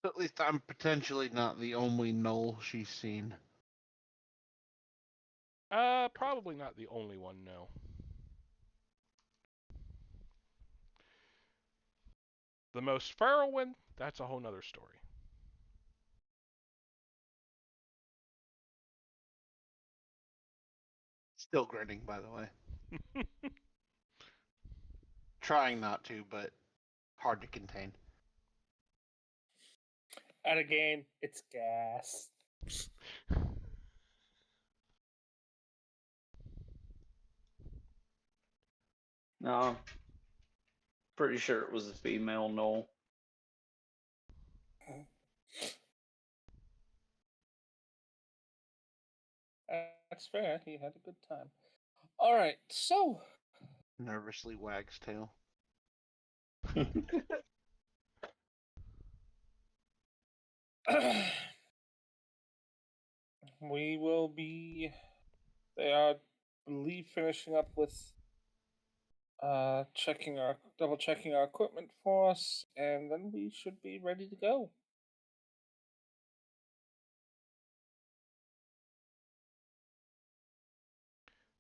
At least I'm potentially not the only knoll she's seen. Probably not the only one, no. The most feral one, that's a whole nother story. Still grinning, by the way. Trying not to, but hard to contain. At a game, it's gas. No. Pretty sure it was a female knoll. That's fair. He had a good time. All right, so Nervously wags tail. we will be, I believe, finishing up with double checking our equipment for us, and then we should be ready to go.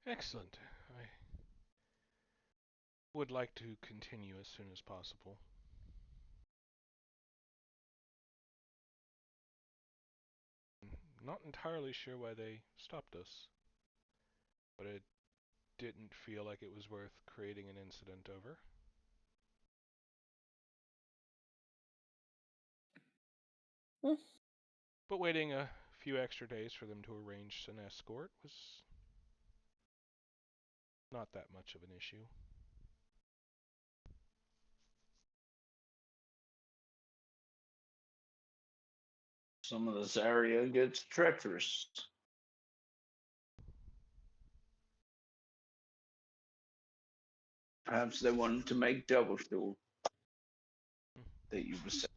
Excellent. I would like to continue as soon as possible. Not entirely sure why they stopped us, but it didn't feel like it was worth creating an incident over. But waiting a few extra days for them to arrange an escort was not that much of an issue. Some of this area gets treacherous. Perhaps they wanted to make double sure that you were safe.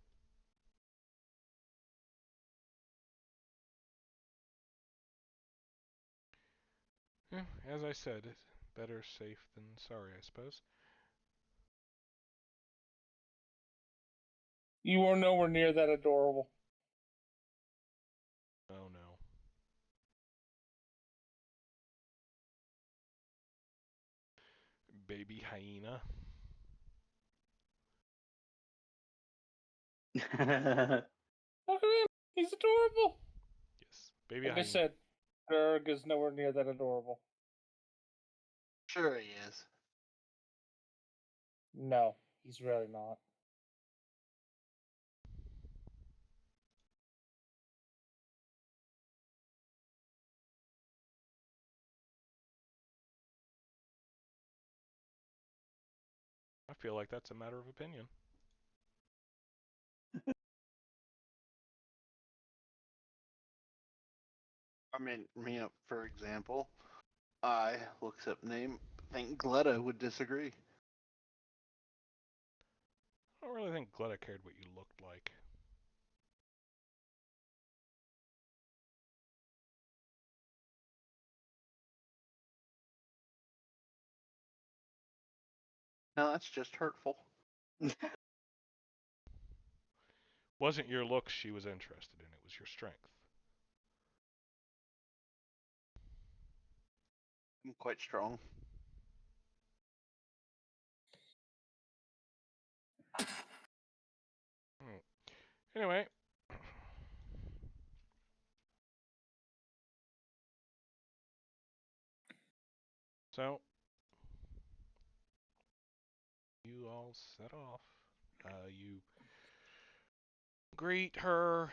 Yeah, as I said, better safe than sorry, I suppose. You are nowhere near that adorable. Oh no. Baby hyena. Look at him. He's adorable. Yes, baby Like I hyena. said, Gerg is nowhere near that adorable. Sure he is. No, he's really not. I feel like that's a matter of opinion. I mean, for example, I looks up name. Think Gletta would disagree. I don't really think Gletta cared what you looked like. No, that's just hurtful. Wasn't your looks she was interested in, it was your strength. I'm quite strong. Anyway. So, you all set off. You greet her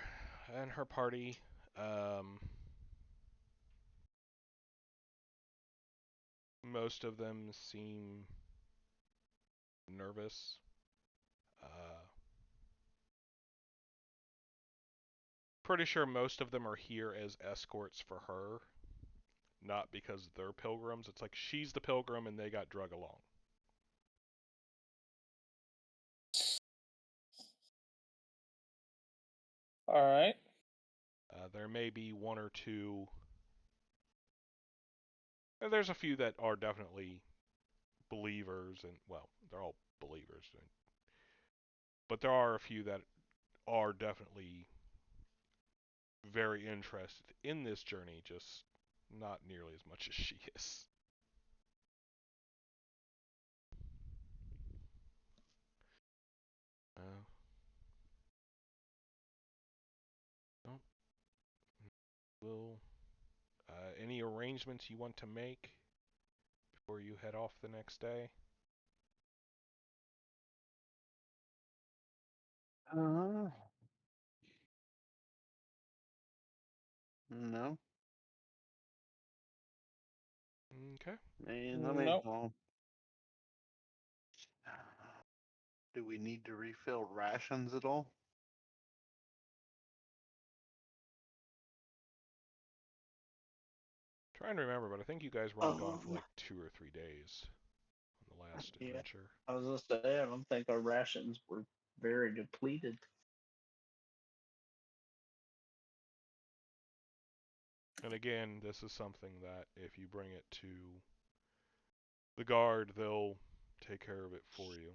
and her party. Most of them seem nervous. Pretty sure most of them are here as escorts for her, not because they're pilgrims. It's like she's the pilgrim and they got drug along. All right. There may be one or two. There's a few that are definitely believers, and well, they're all believers. But there are a few that are definitely very interested in this journey, just not nearly as much as she is. Will any arrangements you want to make before you head off the next day? No. Okay. Nope. Do we need to refill rations at all? Trying to remember, but I think you guys were only gone for like 2 or 3 days on the last adventure. I was gonna say, I don't think our rations were very depleted. And again, this is something that if you bring it to the guard, they'll take care of it for you.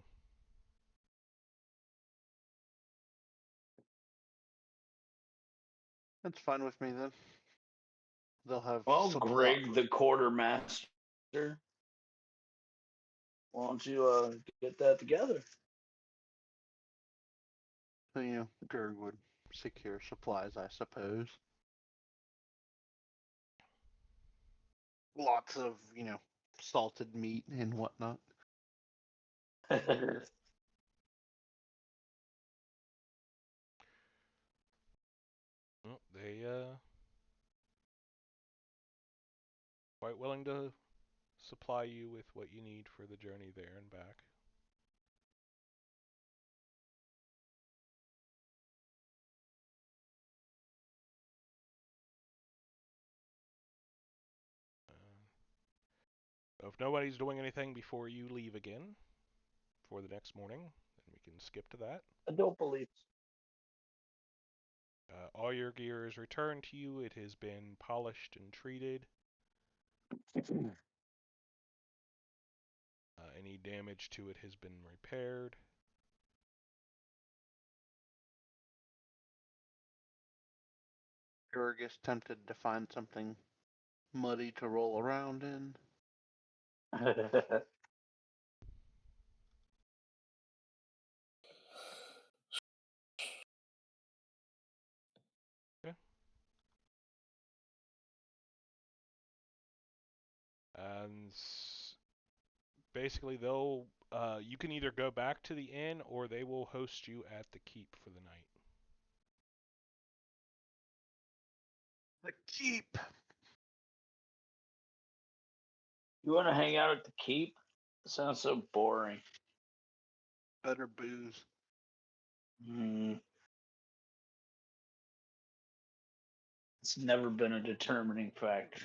That's fine with me then. They'll have. Well, Greg, the quartermaster, why don't you get that together? Gerg would secure supplies, I suppose. Lots of, salted meat and whatnot. Well, they quite willing to supply you with what you need for the journey there and back. If nobody's doing anything before you leave again for the next morning, then we can skip to that. I don't believe All your gear is returned to you. It has been polished and treated. Any damage to it has been repaired. Gerg is tempted to find something muddy to roll around in. Okay. And basically, they'll you can either go back to the inn or they will host you at the keep for the night. The keep. You want to hang out at the keep? It sounds so boring. better booze? It's never been a determining factor.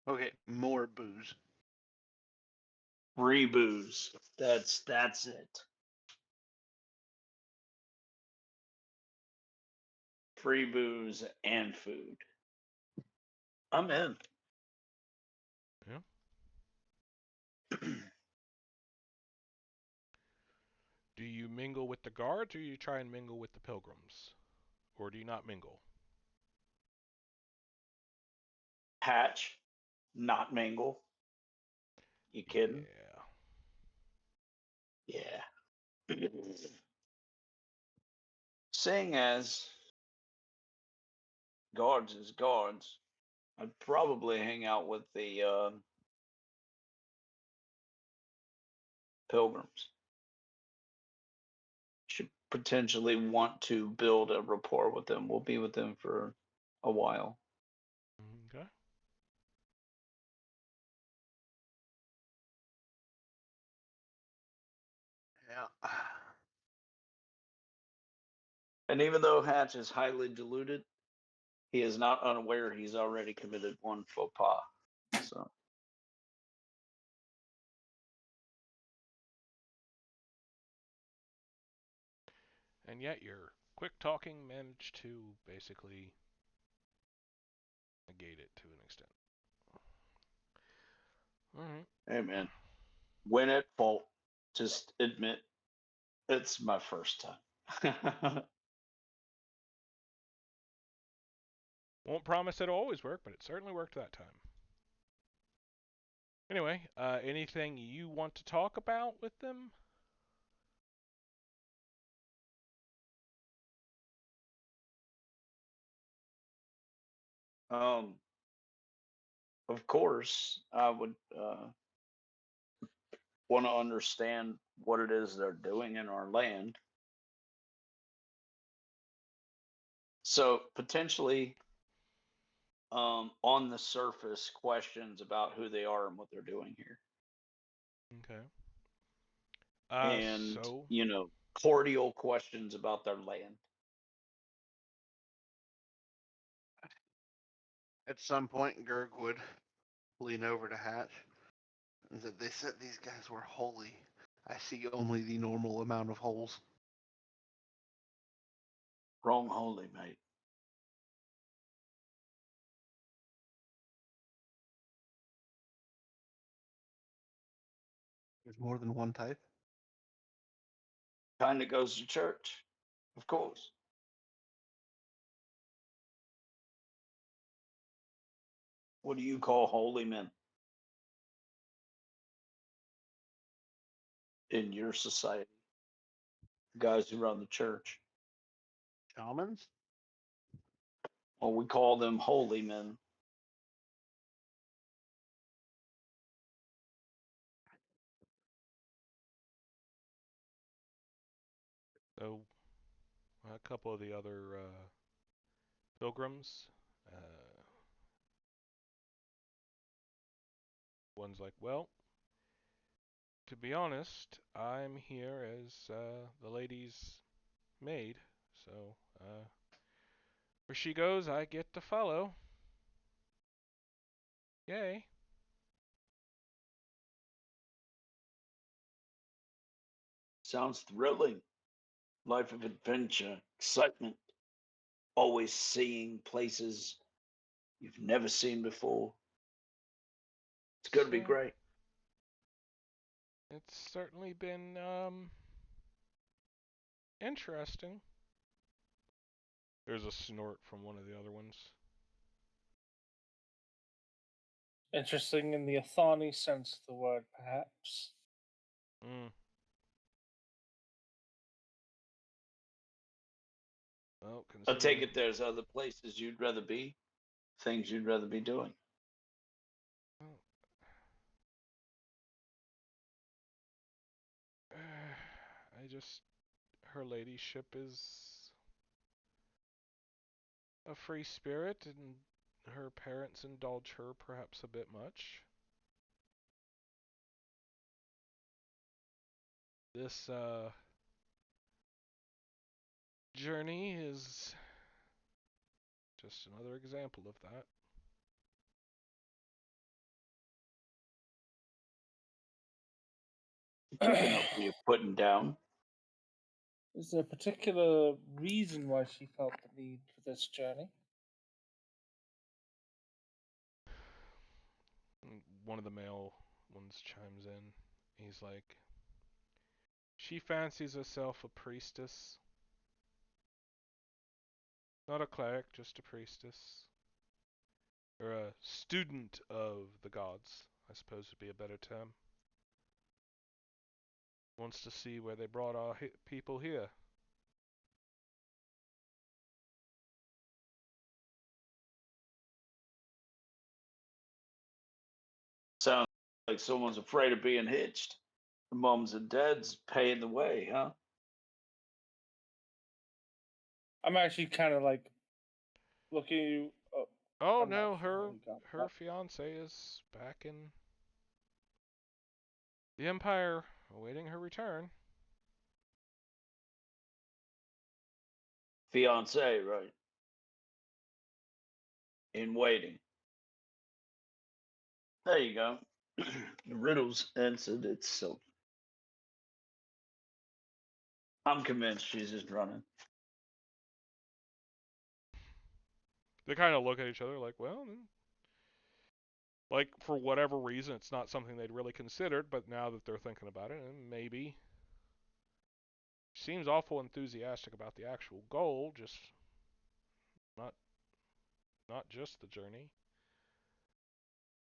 Okay, more booze. Free booze. That's it. Free booze and food. I'm in. Yeah. Do you mingle with the guards, or you try and mingle with the pilgrims? Or do you not mingle? Hatch, not mingle. You kidding? Yeah. Yeah. Seeing as guards is guards, I'd probably hang out with the pilgrims. Should potentially want to build a rapport with them. We'll be with them for a while. Okay. Yeah. And even though Hatch is highly deluded, he is not unaware he's already committed one faux pas. So And yet your quick talking managed to basically negate it to an extent. Alright. hey man, when at fault, just admit it's my first time. Won't promise it'll always work, but it certainly worked that time. Anyway, anything you want to talk about with them? Of course, I would want to understand what it is they're doing in our land. So potentially, on the surface, questions about who they are and what they're doing here, Okay. and So cordial questions about their land. At some point, Gerg would lean over to Hatch and said, "They said these guys were holy. I see only the normal amount of holes." Wrong holy, mate. There's more than one type. Kind of goes to church, of course. What do you call holy men in your society? Guys who run the church. Shamans? Well, we call them holy men. So a couple of the other pilgrims, one's like, well, to be honest, I'm here as the lady's maid, so where she goes, I get to follow. Yay. Sounds thrilling. Life of adventure, excitement, always seeing places you've never seen before. It's going to be great. It's certainly been interesting. There's a snort from one of the other ones. Interesting in the Athani sense of the word, perhaps. Well, I take it there's other places you'd rather be, things you'd rather be doing. Her ladyship is a free spirit, and her parents indulge her perhaps a bit much. this journey is just another example of that. Picking up what you're putting down. Is there a particular reason why she felt the need for this journey? One of the male ones chimes in. He's like, she fancies herself a priestess. Not a cleric, just a priestess. Or a student of the gods, I suppose would be a better term. Wants to see where they brought our people here. Sounds like someone's afraid of being hitched. The moms and dads paying the way, huh? I'm actually kind of like looking. Oh I'm not no, sure how we got her that. fiance is back in the Empire, awaiting her return. Fiance, right? In waiting. There you go. The riddle's answered itself. I'm convinced she's just running. They kind of look at each other like, well, like for whatever reason, it's not something they'd really considered, but now that they're thinking about it, and maybe seems awful enthusiastic about the actual goal, just not just the journey.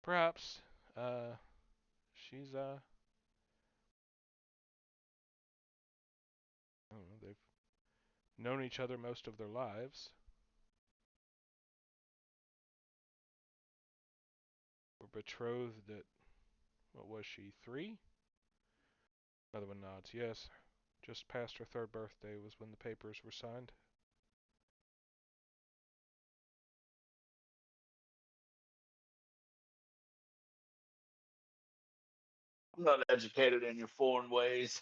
Perhaps she's I don't know, they've known each other most of their lives. Were betrothed at, what was she, 3? Another one nods. Yes, just past her 3rd birthday was when the papers were signed. I'm not educated in your foreign ways.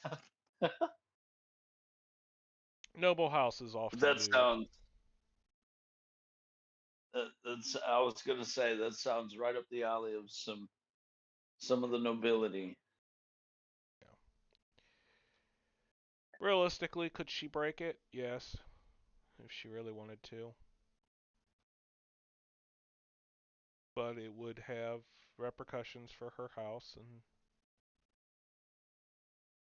Noble houses often That do. sounds. That's. I was gonna say that sounds right up the alley of some of the nobility. Yeah. Realistically, could she break it? Yes, if she really wanted to. But it would have repercussions for her house, and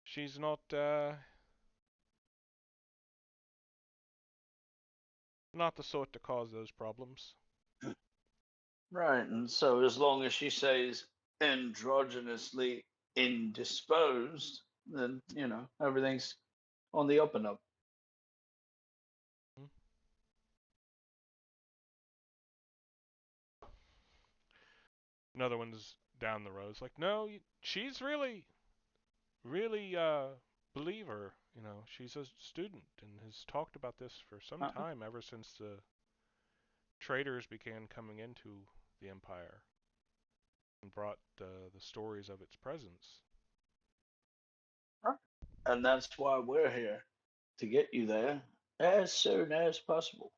she's not the sort to cause those problems. Right, and so as long as she stays androgynously indisposed, then everything's on the up and up. Hmm. Another one's down the road. It's like, no, she's really believe her. You know, she's a student and has talked about this for some time, ever since the traders began coming into the Empire and brought the stories of its presence. And that's why we're here, to get you there as soon as possible.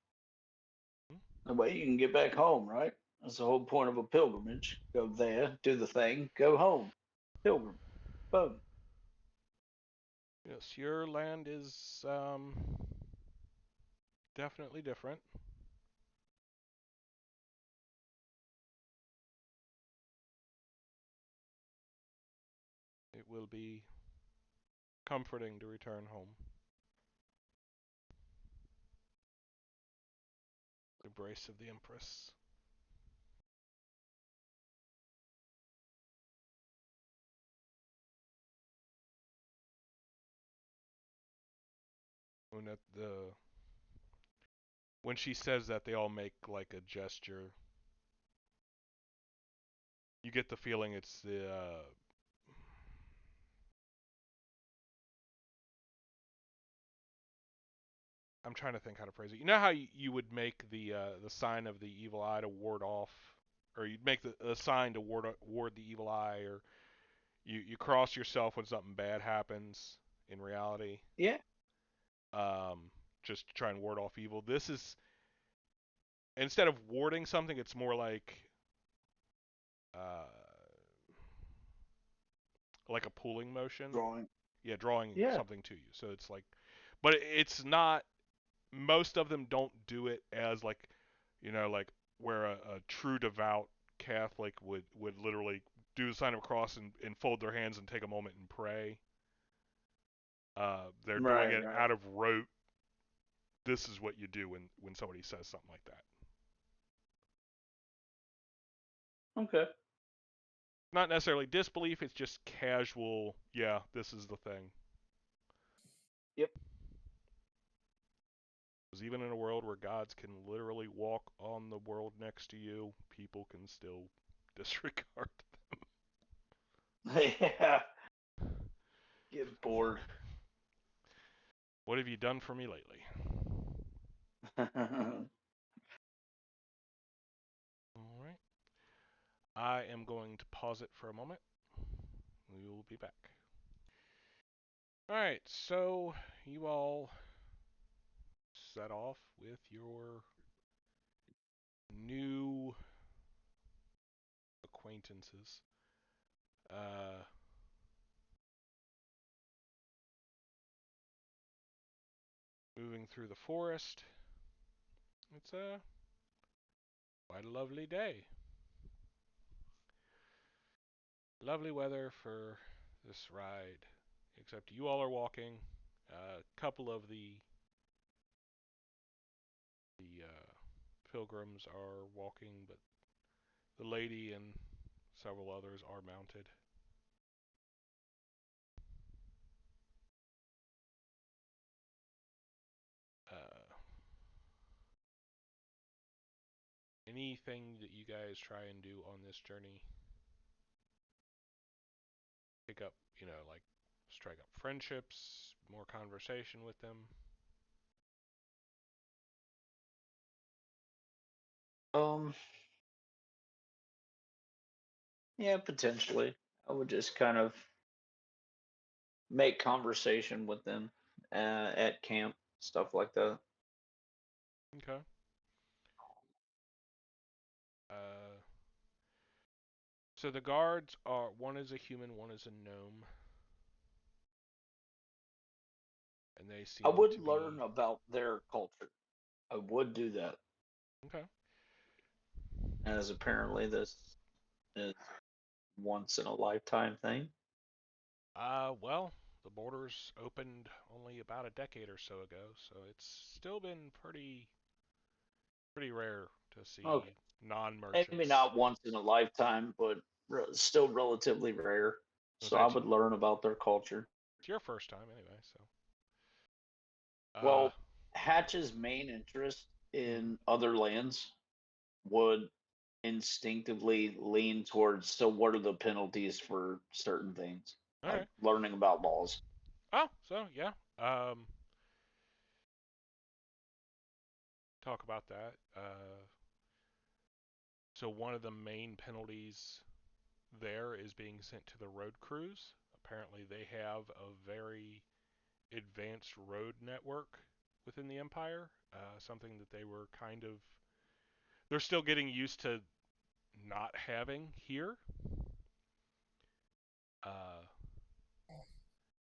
Hmm? The way you can get back home, right? That's the whole point of a pilgrimage. Go there, do the thing, go home. Pilgrim. Boom. Yes, your land is definitely different. It will be comforting to return home. The embrace of the Empress. When she says that, they all make like a gesture. You get the feeling it's the I'm trying to think how to phrase it. You know how you would make the sign of the evil eye to ward off, or you'd make the sign to ward the evil eye, or you cross yourself when something bad happens, in reality. Yeah. Just to try and ward off evil. This is, instead of warding something, it's more like a pulling motion. Drawing. Yeah, drawing Yeah. something to you. So it's like, but it's not. Most of them don't do it as like, like where a true devout Catholic would literally do the sign of a cross and fold their hands and take a moment and pray. They're doing it out of rote. This is what you do when somebody says something like that. Okay. Not necessarily disbelief, it's just casual, yeah, this is the thing. Yep. Because even in a world where gods can literally walk on the world next to you, people can still disregard them. Yeah. Get bored. What have you done for me lately? Alright. I am going to pause it for a moment. We will be back. Alright, so you all set off with your new acquaintances. Moving through the forest. It's quite a lovely day. Lovely weather for this ride, except you all are walking. A couple of the pilgrims are walking, but the lady and several others are mounted. Anything that you guys try and do on this journey? Pick up, like strike up friendships, more conversation with them. Yeah, potentially. I would just kind of make conversation with them at camp, stuff like that. Okay. So the guards are, one is a human, one is a gnome. And they seem I would to learn be... about their culture. I would do that. Okay. As apparently this is once in a lifetime thing. Well, the borders opened only about a decade or so ago, so it's still been pretty rare to see non-merchants. Maybe not once in a lifetime, but still relatively rare. So I would learn about their culture. It's your first time anyway, so. Well, Hatch's main interest in other lands would instinctively lean towards, so what are the penalties for certain things? Like learning about laws. Oh, so yeah. Talk about that. So one of the main penalties there is being sent to the road crews. Apparently they have a very advanced road network within the Empire, something that they were they're still getting used to not having here.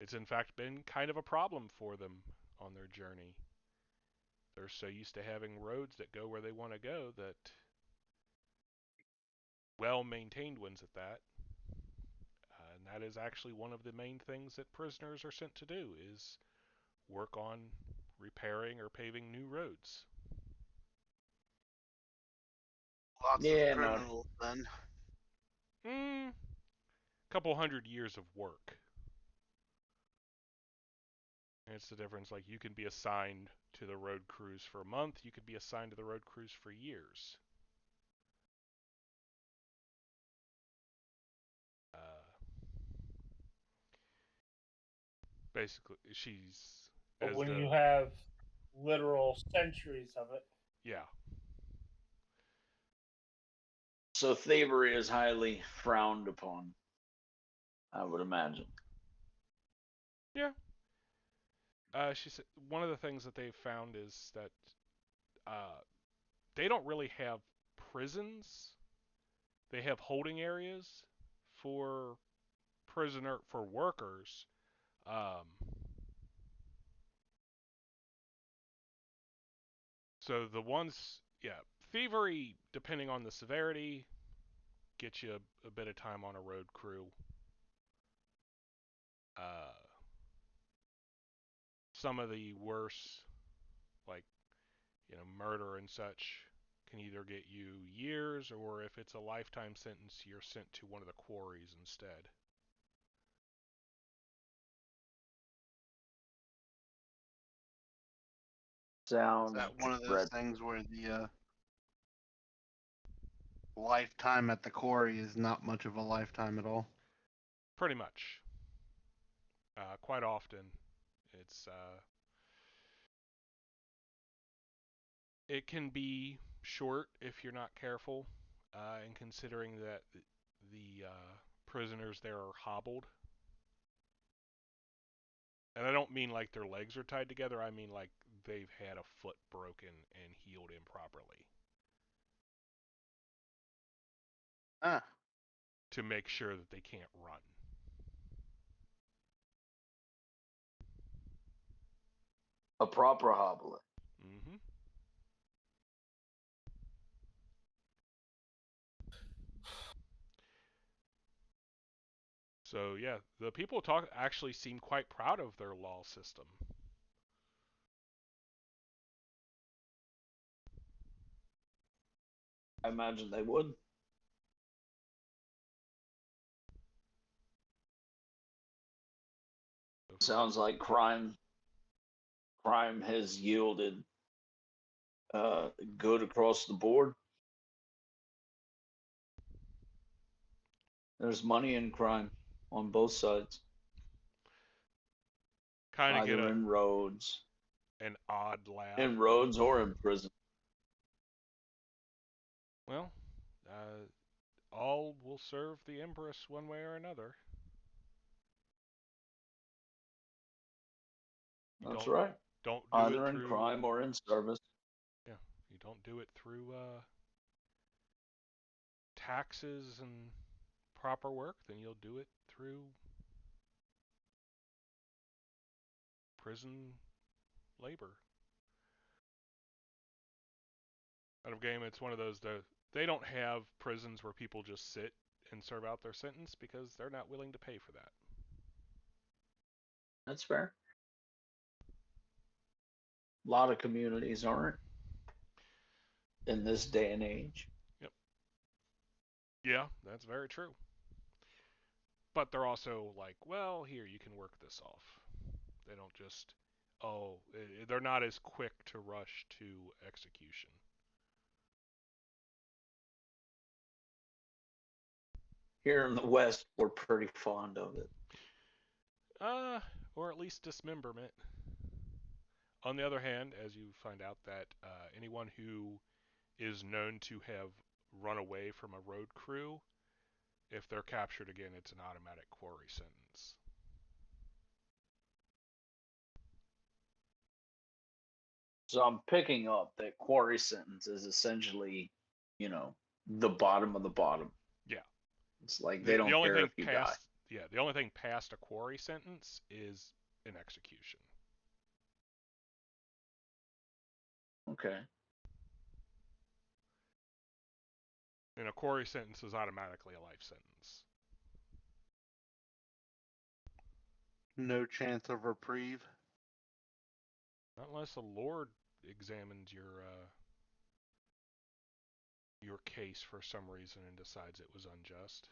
It's in fact been kind of a problem for them on their journey. They're so used to having roads that go where they want to go that well-maintained ones at that. And that is actually one of the main things that prisoners are sent to do, is work on repairing or paving new roads. Lots of criminals then. Couple 100 years of work. And it's the difference, like you can be assigned to the road crews for a month, you could be assigned to the road crews for years. Basically, she's... But when you have literal centuries of it. Yeah. So thievery is highly frowned upon, I would imagine. Yeah. She said one of the things that they've found is that they don't really have prisons. They have holding areas for workers. Um, so the ones, yeah, thievery, depending on the severity, gets you a bit of time on a road crew. Some of the worse, like murder and such, can either get you years, or if it's a lifetime sentence, you're sent to one of the quarries instead. Sounds Is that one of those dreadful. things where the lifetime at the quarry is not much of a lifetime at all? Pretty much. Quite often, it's it can be short if you're not careful, and considering that the prisoners there are hobbled. And I don't mean like their legs are tied together, I mean like they've had a foot broken and healed improperly. Ah. To make sure that they can't run. A proper hobbler. Mm-hmm. So yeah, the people actually seem quite proud of their law system. I imagine they would. Sounds like crime has yielded good across the board. There's money in crime on both sides. Kind of get either in roads, an odd laugh. in roads or in prison. Well, all will serve the Empress one way or another. That's right. Don't do either it in through crime or in service. Yeah, you don't do it through taxes and proper work, then you'll do it through prison labor. Out of game, it's one of those they don't have prisons where people just sit and serve out their sentence because they're not willing to pay for that. That's fair. A lot of communities aren't in this day and age. Yep. Yeah, that's very true. But they're also like, well, here, you can work this off. They don't just, they're not as quick to rush to execution. Here in the West, we're pretty fond of it. Or at least dismemberment. On the other hand, as you find out that anyone who is known to have run away from a road crew, if they're captured again, it's an automatic quarry sentence. So I'm picking up that quarry sentence is essentially, the bottom of the bottom. Yeah. It's like they don't care if you die. Yeah, the only thing past a quarry sentence is an execution. Okay. And a quarry sentence is automatically a life sentence. No chance of reprieve? Not unless a lord examines your case for some reason and decides it was unjust.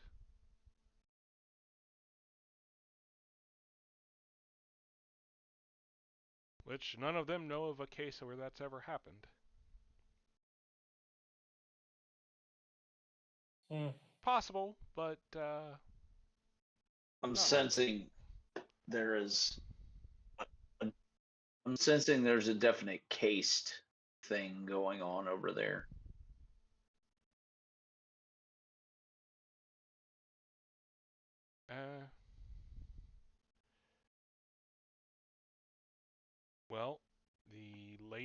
Which none of them know of a case where that's ever happened. Possible, but I'm sensing there's a definite cased thing going on over there.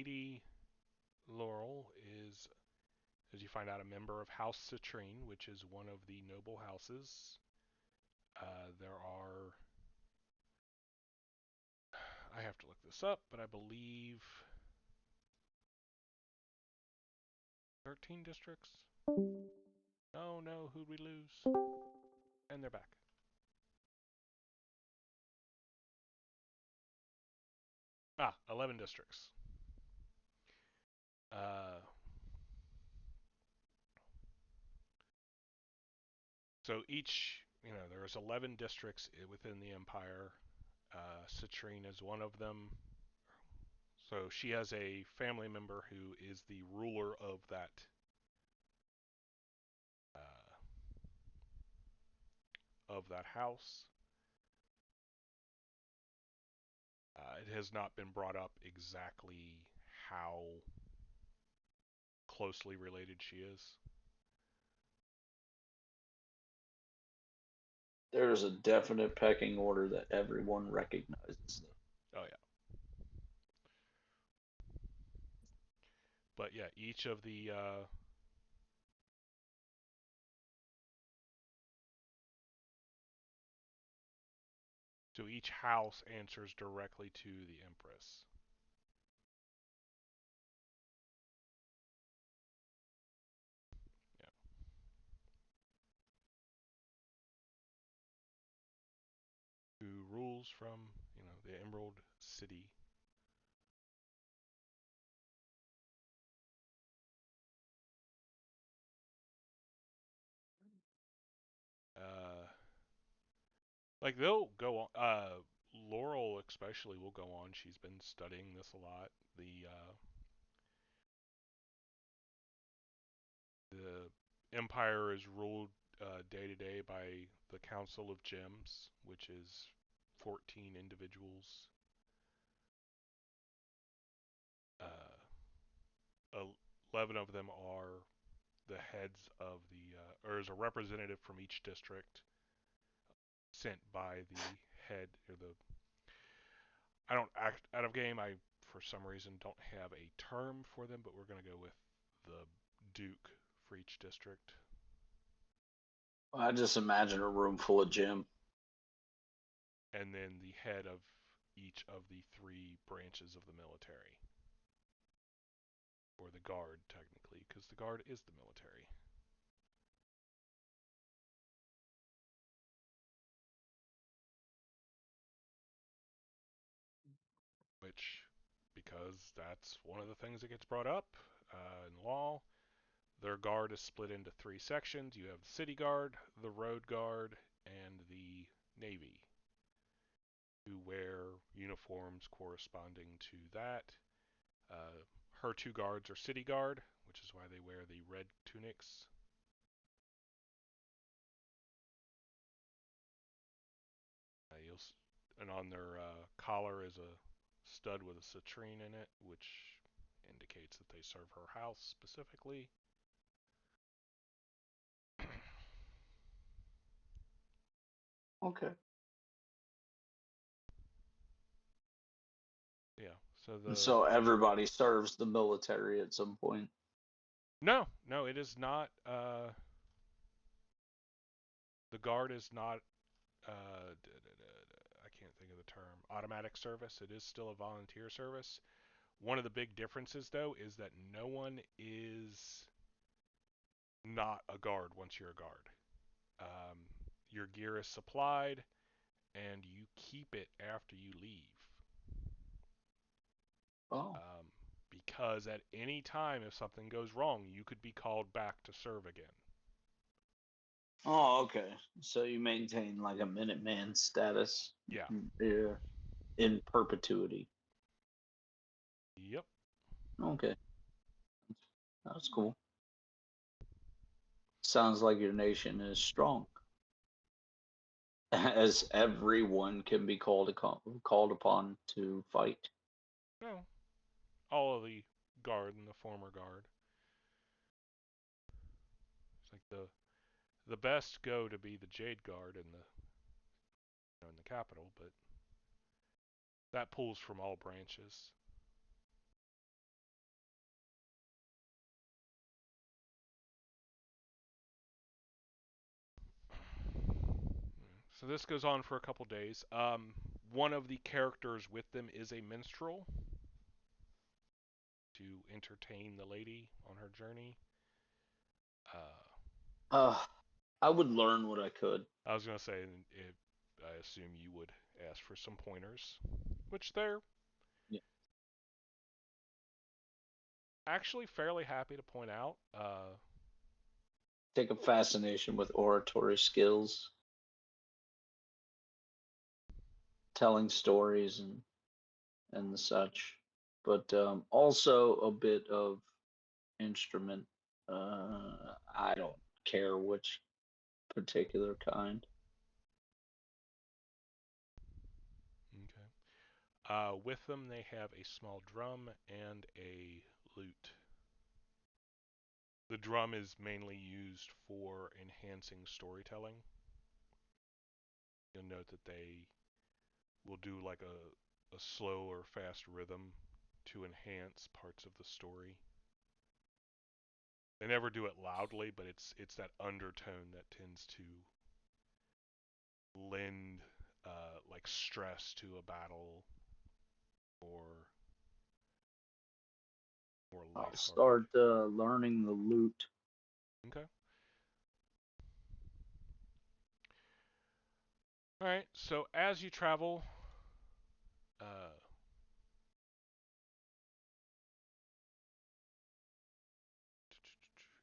Lady Laurel is, as you find out, a member of House Citrine, which is one of the noble houses. There are, I have to look this up, but I believe 13 districts? Oh no, who'd we lose? And they're back. Ah, 11 districts. So each, there's 11 districts within the empire. Citrine is one of them. So she has a family member who is the ruler of that house. It has not been brought up exactly how closely related she is. There is a definite pecking order that everyone recognizes. Oh yeah. But yeah, each of the so each house answers directly to the Empress. Yeah. Who rules from, the Emerald City. Like they'll go on. Laurel especially will go on. She's been studying this a lot. The Empire is ruled day to day by the Council of Gems, which is 14 individuals. 11 of them are the heads of or is a representative from each district sent by the head or the. I don't act out of game. I for some reason don't have a term for them, but we're going to go with the Duke for each district. I just imagine a room full of Jim. And then the head of each of the 3 branches of the military. Or the Guard, technically, because the Guard is the military. Which, because that's one of the things that gets brought up in law, their Guard is split into 3 sections. You have the City Guard, the Road Guard, and the Navy, who wear uniforms corresponding to that. Her 2 guards are City Guard, which is why they wear the red tunics. And on their collar is a stud with a citrine in it, which indicates that they serve her house specifically. Okay. Yeah. So everybody serves the military at some point. No, it is not. The Guard is not. I can't think of the term. Automatic service. It is still a volunteer service. One of the big differences, though, is that no one is not a guard once you're a guard. Your gear is supplied, and you keep it after you leave. Oh. Because at any time, if something goes wrong, you could be called back to serve again. Oh, okay. So you maintain like a Minuteman status. Yeah. In perpetuity. Yep. Okay. That's cool. Sounds like your nation is strong. As everyone can be called upon to fight. No. All of the Guard and the former Guard. It's like the best go to be the Jade Guard in the capital, but that pulls from all branches. So this goes on for a couple days. One of the characters with them is a minstrel to entertain the lady on her journey. I would learn what I could. I was going to say, I assume you would ask for some pointers, which they're actually fairly happy to point out. Take a fascination with oratory skills, telling stories and such, but also a bit of instrument. I don't care which particular kind. Okay. With them, they have a small drum and a lute. The drum is mainly used for enhancing storytelling. You'll note that they will do like a slow or fast rhythm to enhance parts of the story. They never do it loudly, but it's that undertone that tends to lend like stress to a battle or more I'll lighthearted. start learning the lute. Okay. All right. So as you travel,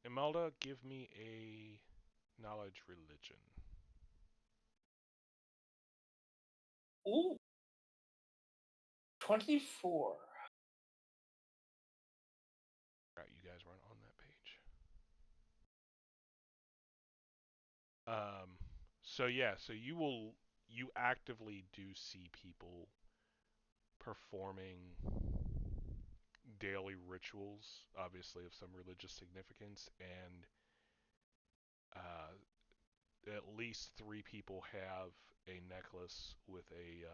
Imelda, give me a knowledge religion. Ooh. 24. Right, you guys weren't on that page. So yeah, so you actively do see people performing daily rituals, obviously of some religious significance, and at least 3 people have a necklace with a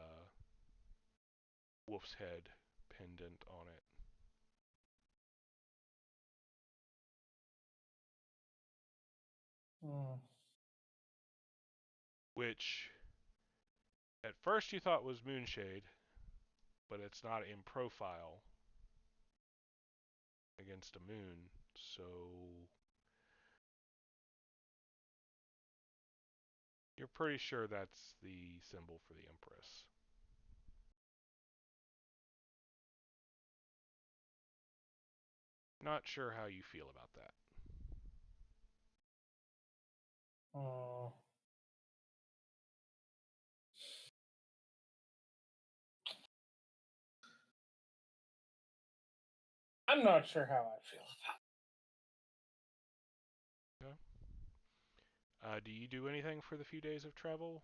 wolf's head pendant on it. Which at first you thought was Moonshade, but it's not in profile against a moon, so you're pretty sure that's the symbol for the Empress. Not sure how you feel about that. I'm not sure how I feel about it. Okay. Do you do anything for the few days of travel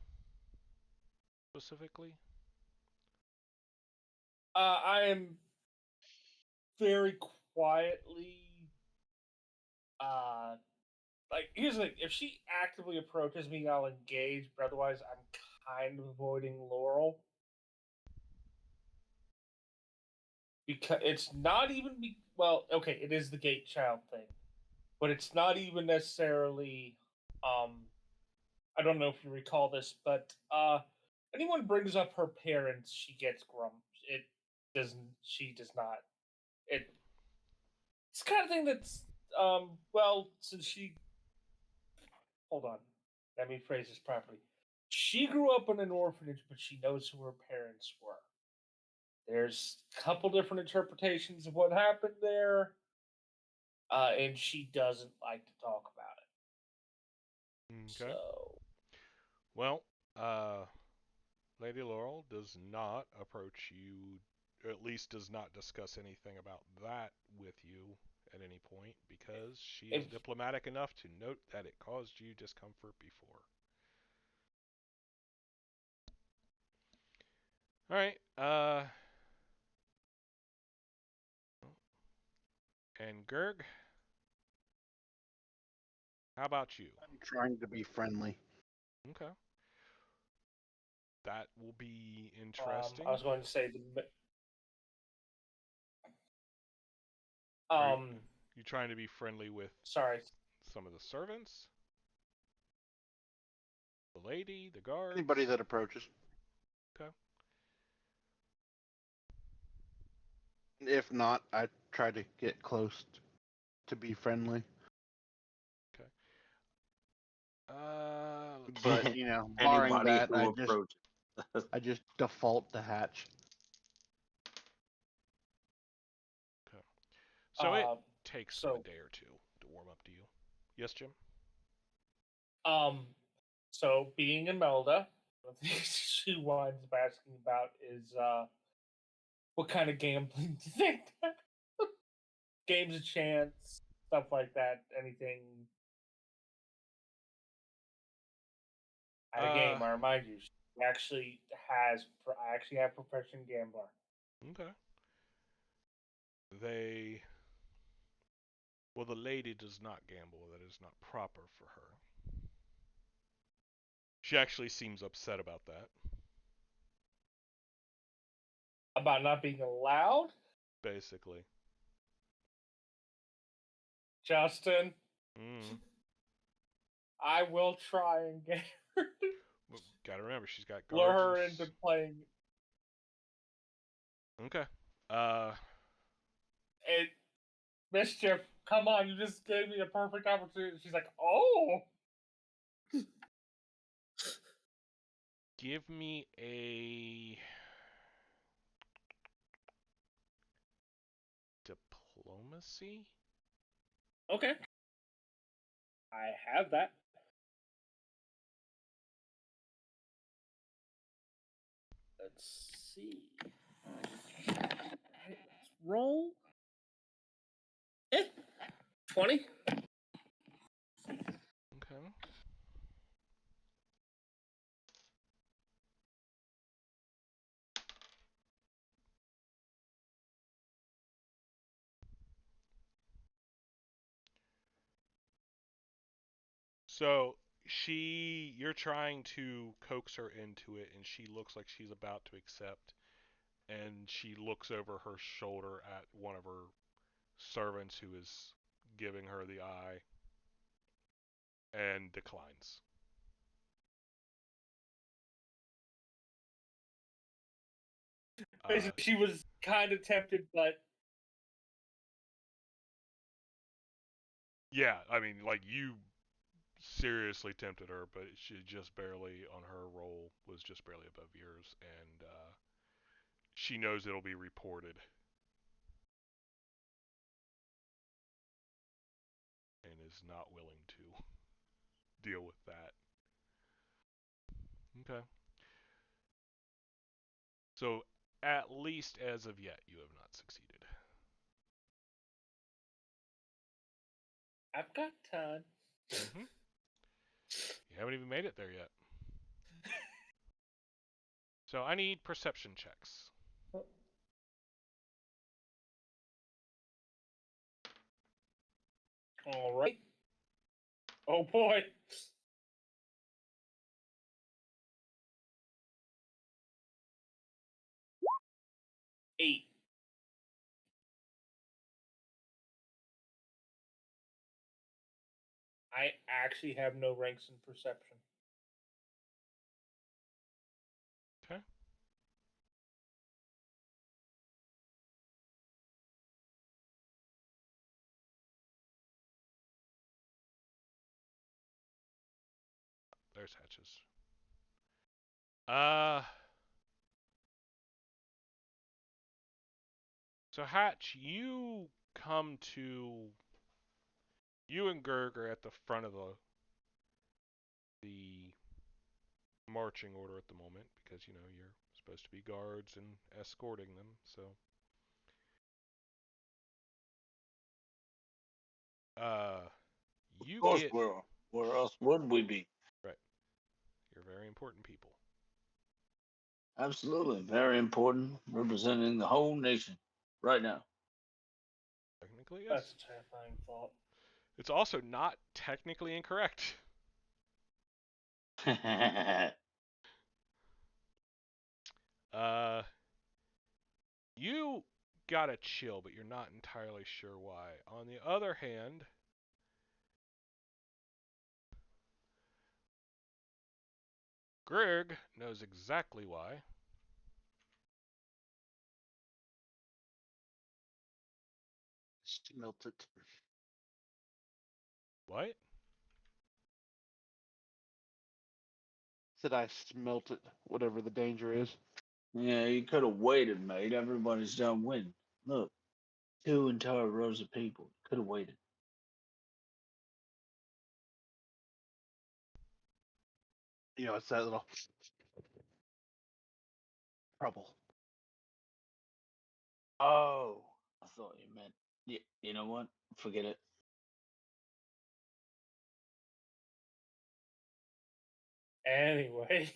specifically? I am very quietly like here's the thing, if she actively approaches me, I'll engage, but otherwise I'm kind of avoiding Laurel. Because it's not even well, okay, it is the gate child thing. But it's not even necessarily I don't know if you recall this, but anyone brings up her parents, she gets grump. It doesn't she does not. It's the kind of thing that's well, since she hold on. Let me phrase this properly. She grew up in an orphanage, but she knows who her parents were. There's a couple different interpretations of what happened there, and she doesn't like to talk about it. Okay. So, Well, Lady Laurel does not approach you, or at least does not discuss anything about that with you at any point, because she is diplomatic enough to note that it caused you discomfort before. Alright, and Gerg, how about you? I'm trying to be friendly. Okay. That will be interesting. I was going to say you trying to be friendly with sorry. some of the servants? The lady, the guards? Anybody that approaches. Okay. If not, I try to get close to be friendly. Okay. But barring Anybody that, who approaches. I just default to hatch. Okay. So it takes them a day or two to warm up to you. Yes, Jim? So being Imelda, one of the things she winds up asking about is what kind of gambling do you think? Games of chance, stuff like that. Anything at a game? I remind you, she actually has. I actually have profession gambler. Okay. Well, the lady does not gamble. That is not proper for her. She actually seems upset about that. About not being allowed? Basically. Justin, I will try and get her. Well, gotta remember, she's got guards. Lure her into playing. Okay. Mischief, come on, you just gave me a perfect opportunity. She's like, oh. Give me a diplomacy. Okay. I have that. Let's see. Let's roll. 20. Okay. So you're trying to coax her into it, and she looks like she's about to accept, and she looks over her shoulder at one of her servants who is giving her the eye, and declines. She was kind of tempted, but yeah, I mean, like, you seriously tempted her, but she just barely, on her roll, was just barely above yours, and she knows it'll be reported. And is not willing to deal with that. Okay. So, at least as of yet, you have not succeeded. I've got time. Mm-hmm. You haven't even made it there yet. So I need perception checks. All right. Oh boy. 8. I actually have no ranks in perception. Okay. There's Hatches. So Hatch, you and Gerg are at the front of the marching order at the moment because you're supposed to be guards and escorting them. So you Of course, get where else would we be? right. You're very important people. Absolutely, very important, representing the whole nation right now. Technically, yes. That's a terrifying thought. It's also not technically incorrect. You got a chill, but you're not entirely sure why. On the other hand, Greg knows exactly why. Smelt it. What? Said I smelt it, whatever the danger is. Yeah, you could have waited, mate. Everybody's done winning. Look, 2 entire rows of people. Could have waited. You know, it's that little trouble. Oh, I thought you meant. Yeah, you know what? Forget it. Anyway.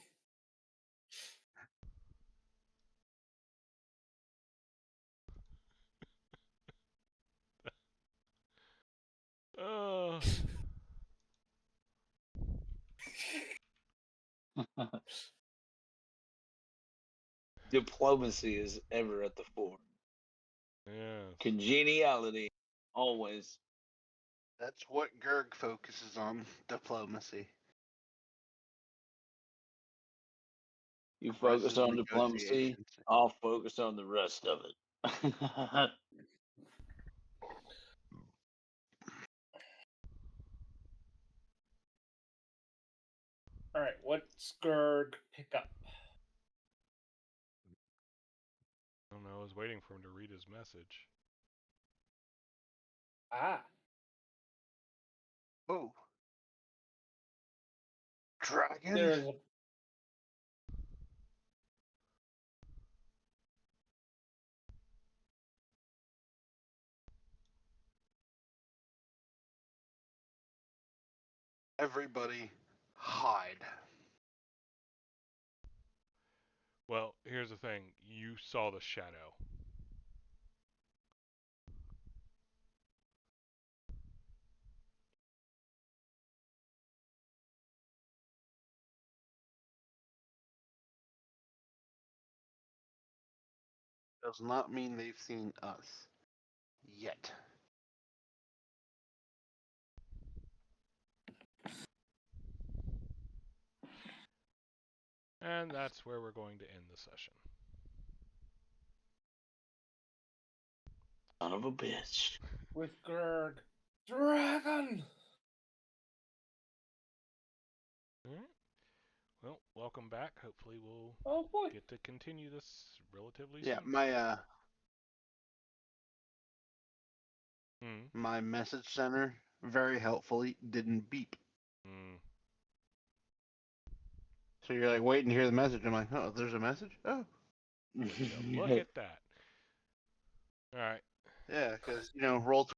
Uh, Diplomacy is ever at the fore. yes. Congeniality, always. That's what Gerg focuses on, diplomacy. You The rest focus is on diplomacy, negotiations. I'll focus on the rest of it. Alright, what's Gerg pick up? I don't know. I was waiting for him to read his message. Ah. Oh. Dragon? There's a Everybody hide. Well, here's the thing. You saw the shadow. Does not mean they've seen us. Yet. And that's where we're going to end the session. Son of a bitch. with Gerg. Dragon! Alright. Well, welcome back. Hopefully we'll Oh boy. get to continue this relatively Yeah, soon. my message center very helpfully didn't beep. So you're like waiting to hear the message. I'm like, oh, there's a message? Oh. Yeah, look at that. Alright. Yeah, because, roll